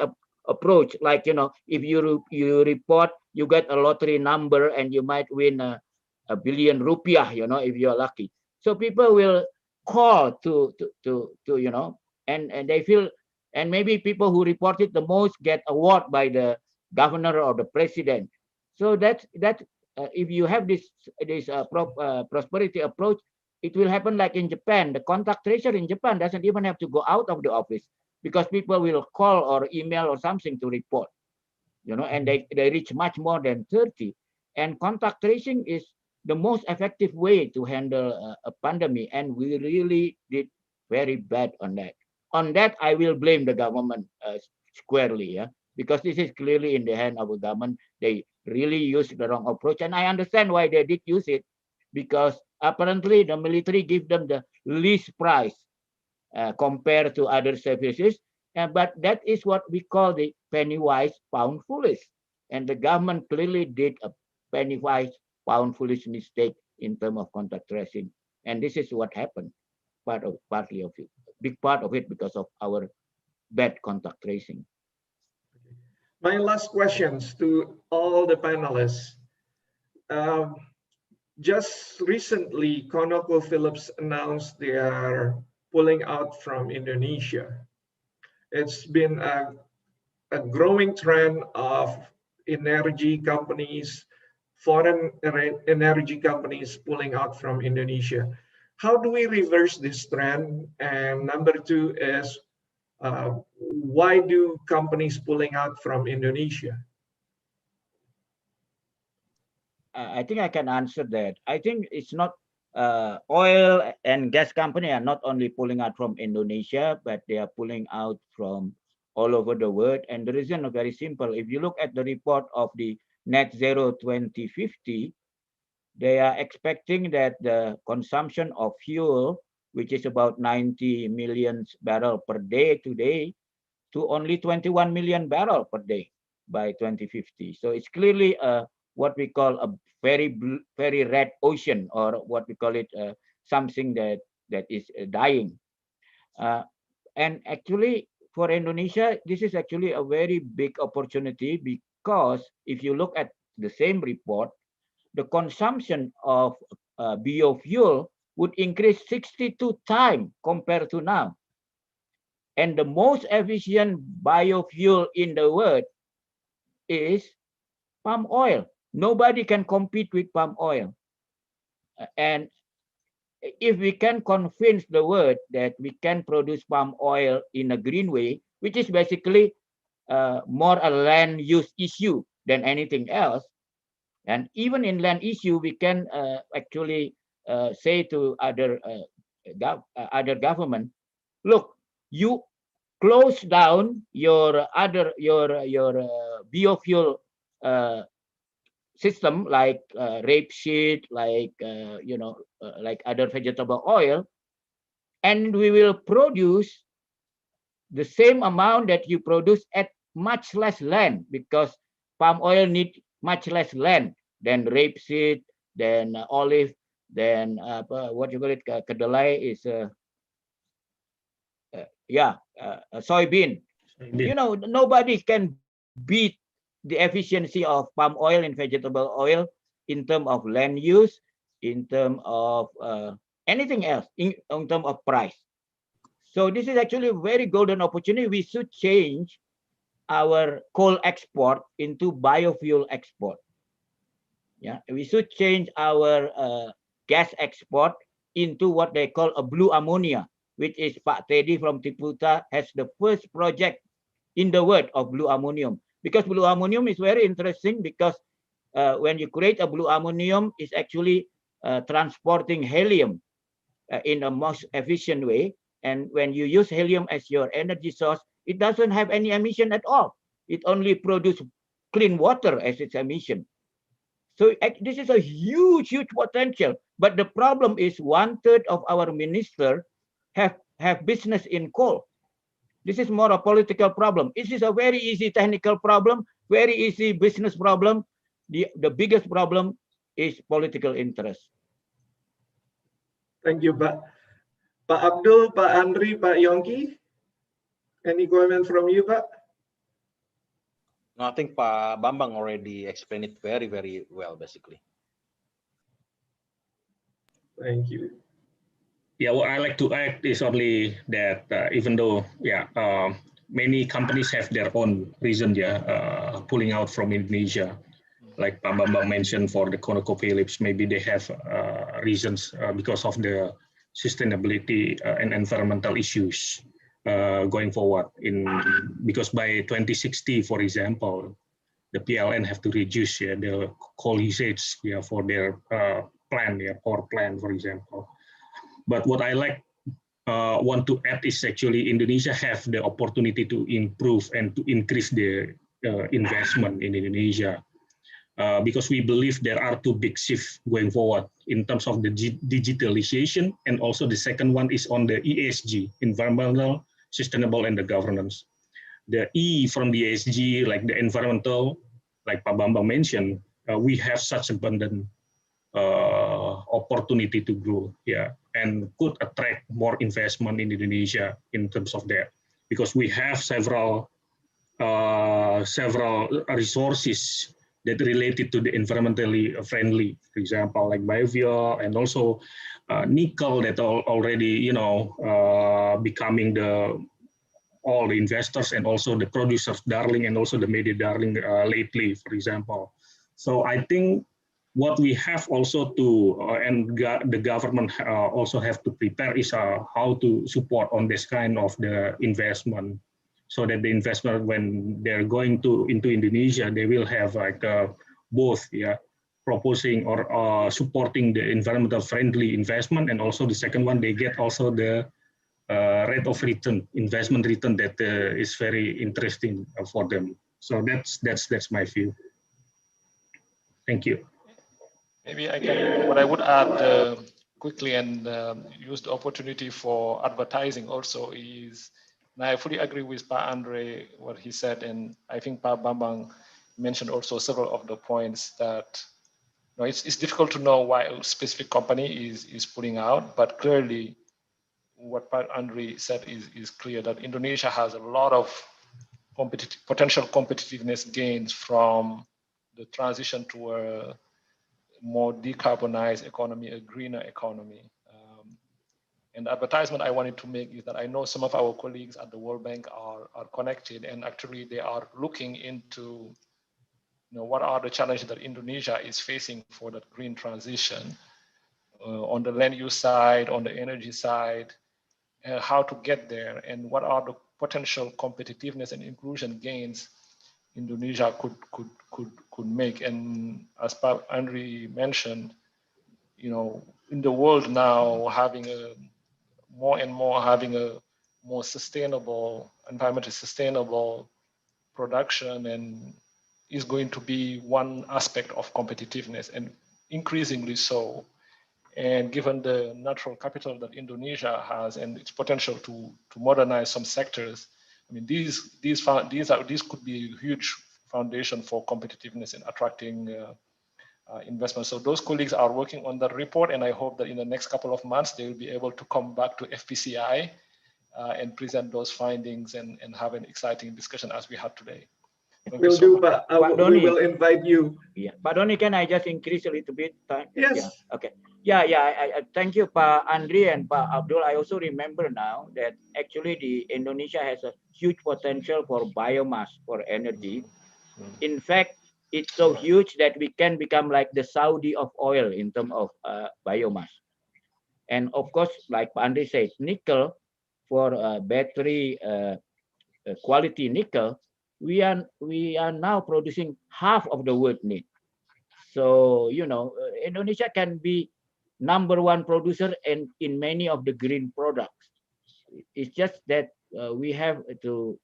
approach, like, if you report, you get a lottery number and you might win a billion rupiah, if you're lucky. So people will call to and they feel, and maybe people who reported the most get award by the governor or the president. So that if you have this prosperity approach, it will happen like in Japan. The contact tracer in Japan doesn't even have to go out of the office, because people will call or email or something to report, and they reach much more than 30. And contact tracing is the most effective way to handle a pandemic, and we really did very bad on that. On that, I will blame the government squarely, yeah, because this is clearly in the hand of the government. They really used the wrong approach, and I understand why they did use it, because apparently the military give them the least price compared to other services. But that is what we call the penny wise, pound foolish. And the government clearly did a penny wise, pound foolish mistake in terms of contact tracing. And this is what happened, partly of it, big part of it, because of our bad contact tracing. My last questions to all the panelists. Um, just recently, ConocoPhillips announced they are pulling out from Indonesia. It's been a growing trend of energy companies, foreign energy companies pulling out from Indonesia. How do we reverse this trend? And number two is, why do companies pulling out from Indonesia? I think I can answer that. I think it's not oil and gas company are not only pulling out from Indonesia, but they are pulling out from all over the world. And the reason is very simple. If you look at the report of the Net Zero 2050, they are expecting that the consumption of fuel, which is about 90 million barrel per day today, to only 21 million barrel per day by 2050. So it's clearly what we call a very red ocean, or what we call it something that is dying. And actually, for Indonesia, this is actually a very big opportunity, because if you look at the same report, the consumption of biofuel would increase 62 times compared to now. And the most efficient biofuel in the world is palm oil. Nobody can compete with palm oil. And if we can convince the world that we can produce palm oil in a green way, which is basically more a land use issue than anything else, and even in land issue, we can actually say to other government, look, you close down your biofuel system, like rapeseed, like like other vegetable oil, and we will produce the same amount that you produce at much less land, because palm oil need much less land than rapeseed, than olive, than what you call it, kedelai is soybean. Nobody can beat the efficiency of palm oil and vegetable oil in terms of land use, in terms of anything else, in terms of price. So this is actually a very golden opportunity. We should change our coal export into biofuel export. Yeah, we should change our gas export into what they call a blue ammonia, which is Pak Teddy from Tiputa has the first project in the world of blue ammonium. Because blue ammonium is very interesting because when you create a blue ammonium, it's actually transporting helium in a most efficient way. And when you use helium as your energy source, it doesn't have any emission at all. It only produces clean water as its emission. So this is a huge, huge potential. But the problem is 1/3 of our ministers have business in coal. This is more a political problem. This is a very easy technical problem, very easy business problem. The biggest problem is political interest. Thank you, Pak. Pak Abdul, Pak Andri, Pak Yongki, any comment from you, Pak? No, I think Pak Bambang already explained it very, very well, basically. Thank you. Yeah, what I like to add is only that even though, many companies have their own reason, pulling out from Indonesia, like Pak Bambang mentioned for the ConocoPhillips, maybe they have reasons because of the sustainability and environmental issues going forward. Because by 2060, for example, the PLN have to reduce the coal usage for their plant, power plant, for example. But what I want to add is actually Indonesia have the opportunity to improve and to increase the investment in Indonesia. Because we believe there are two big shifts going forward in terms of the digitalization, and also the second one is on the ESG, environmental, sustainable, and the governance. The E from the ESG, like the environmental, like Pak Bambang mentioned, we have such abundant opportunity to grow, and could attract more investment in Indonesia in terms of that, because we have several resources that related to the environmentally friendly, for example, like biofuel, and also nickel that already becoming all the investors and also the producers darling and also the media darling lately, for example. So I think what we have also to, and the government also have to prepare is how to support on this kind of the investment, so that the investment, when they're going into Indonesia, they will have like both, proposing or supporting the environmental friendly investment, and also the second one, they get also the rate of return, investment return that is very interesting for them. So that's my view. Thank you. Maybe what I would add quickly and use the opportunity for advertising also is, and I fully agree with Pa Andre, what he said, and I think Pa Bambang mentioned also several of the points that it's difficult to know why a specific company is pulling out, but clearly what Pa Andre said is clear that Indonesia has a lot of potential competitiveness gains from the transition to a more decarbonized economy, a greener economy. And the advertisement I wanted to make is that I know some of our colleagues at the World Bank are connected, and actually they are looking into what are the challenges that Indonesia is facing for that green transition on the land use side, on the energy side, how to get there, and what are the potential competitiveness and inclusion gains Indonesia could make. And as Pa Andri mentioned, in the world now, having a more sustainable, environmentally sustainable production and is going to be one aspect of competitiveness, and increasingly so. And given the natural capital that Indonesia has and its potential to modernize some sectors, I mean, these could be a huge foundation for competitiveness and attracting investment. So those colleagues are working on that report, and I hope that in the next couple of months they will be able to come back to FPCI and present those findings and have an exciting discussion as we had today. Will do, but we Doni. will invite you. Yeah, Pak Doni, can I just increase a little bit time? Yes. Yeah. Okay. Yeah. I thank you, Pak Andri and Pak Abdul. I also remember now that actually the Indonesia has a huge potential for biomass for energy. In fact, it's so huge that we can become like the Saudi of oil in terms of biomass. And of course, like Pak Andri said, nickel for battery quality nickel, we are now producing half of the world need. So Indonesia can be #1 producer in many of the green products. It's just that we have to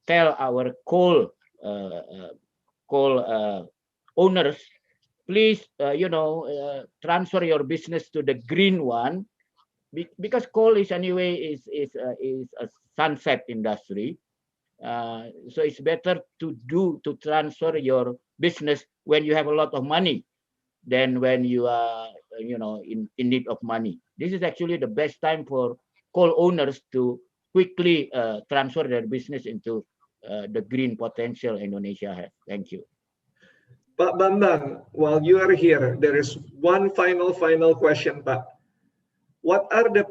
tell our coal owners, please transfer your business to the green one, because coal is anyway is a sunset industry. So it's better to transfer your business when you have a lot of money than when you are in need of money. This is actually the best time for coal owners to quickly transfer their business into the green potential Indonesia has. Thank you. Pak Bambang, while you are here, there is one final question, Pak. What are the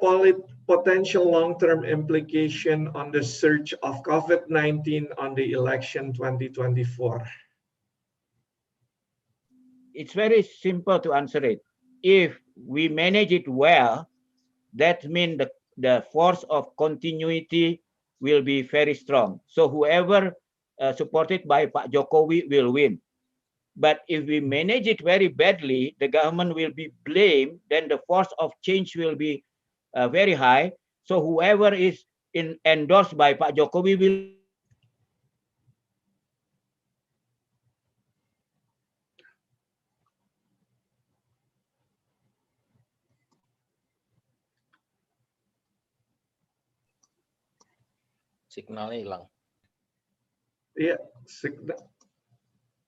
potential long-term implication on the surge of COVID-19 on the election 2024? It's very simple to answer it. If we manage it well, that means the force of continuity will be very strong. So whoever supported by Pak Jokowi will win. But if we manage it very badly, the government will be blamed, then the force of change will be very high. So whoever is endorsed by Pak Jokowi will Signalnya hilang. Yeah,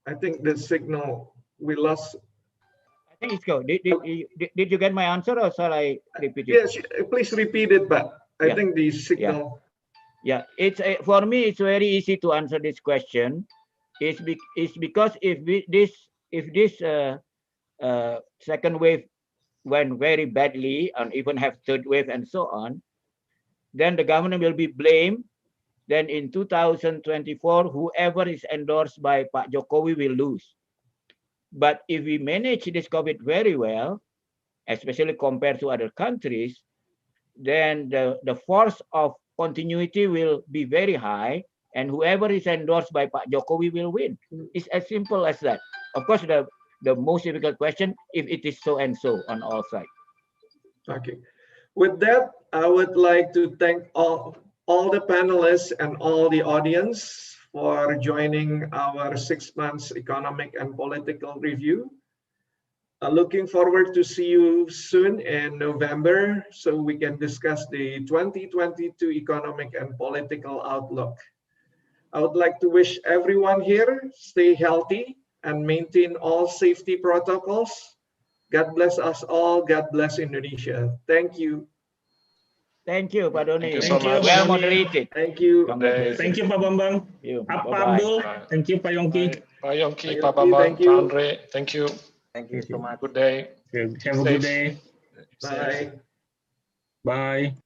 I think the signal we lost. I think it's go. Did you get my answer, or shall I repeat it? Yes, please repeat it, but I think the signal. Yeah, it's for me. It's very easy to answer this question. It's because if this second wave went very badly and even have third wave and so on, then the government will be blamed. Then in 2024, whoever is endorsed by Pak Jokowi will lose. But if we manage this COVID very well, especially compared to other countries, then the force of continuity will be very high, and whoever is endorsed by Pak Jokowi will win. It's as simple as that. Of course, the most difficult question, if it is so and so on all sides. Okay. With that, I would like to thank all the panelists and all the audience for joining our 6 months economic and political review. Looking forward to see you soon in November so we can discuss the 2022 economic and political outlook. I would like to wish everyone here stay healthy and maintain all safety protocols. God bless us all. God bless Indonesia. Thank you. Thank you, Pak Doni. Thank you so much. Well moderated. Thank you. Thank you, Pak Bambang. Pak Abdul. Thank you, Pak Yongki. Pak Yongki, Pak Pak Bambang, Yongki, Pak Andre. Thank you. Thank you so much. Good day. Have a good day. Bye. Bye.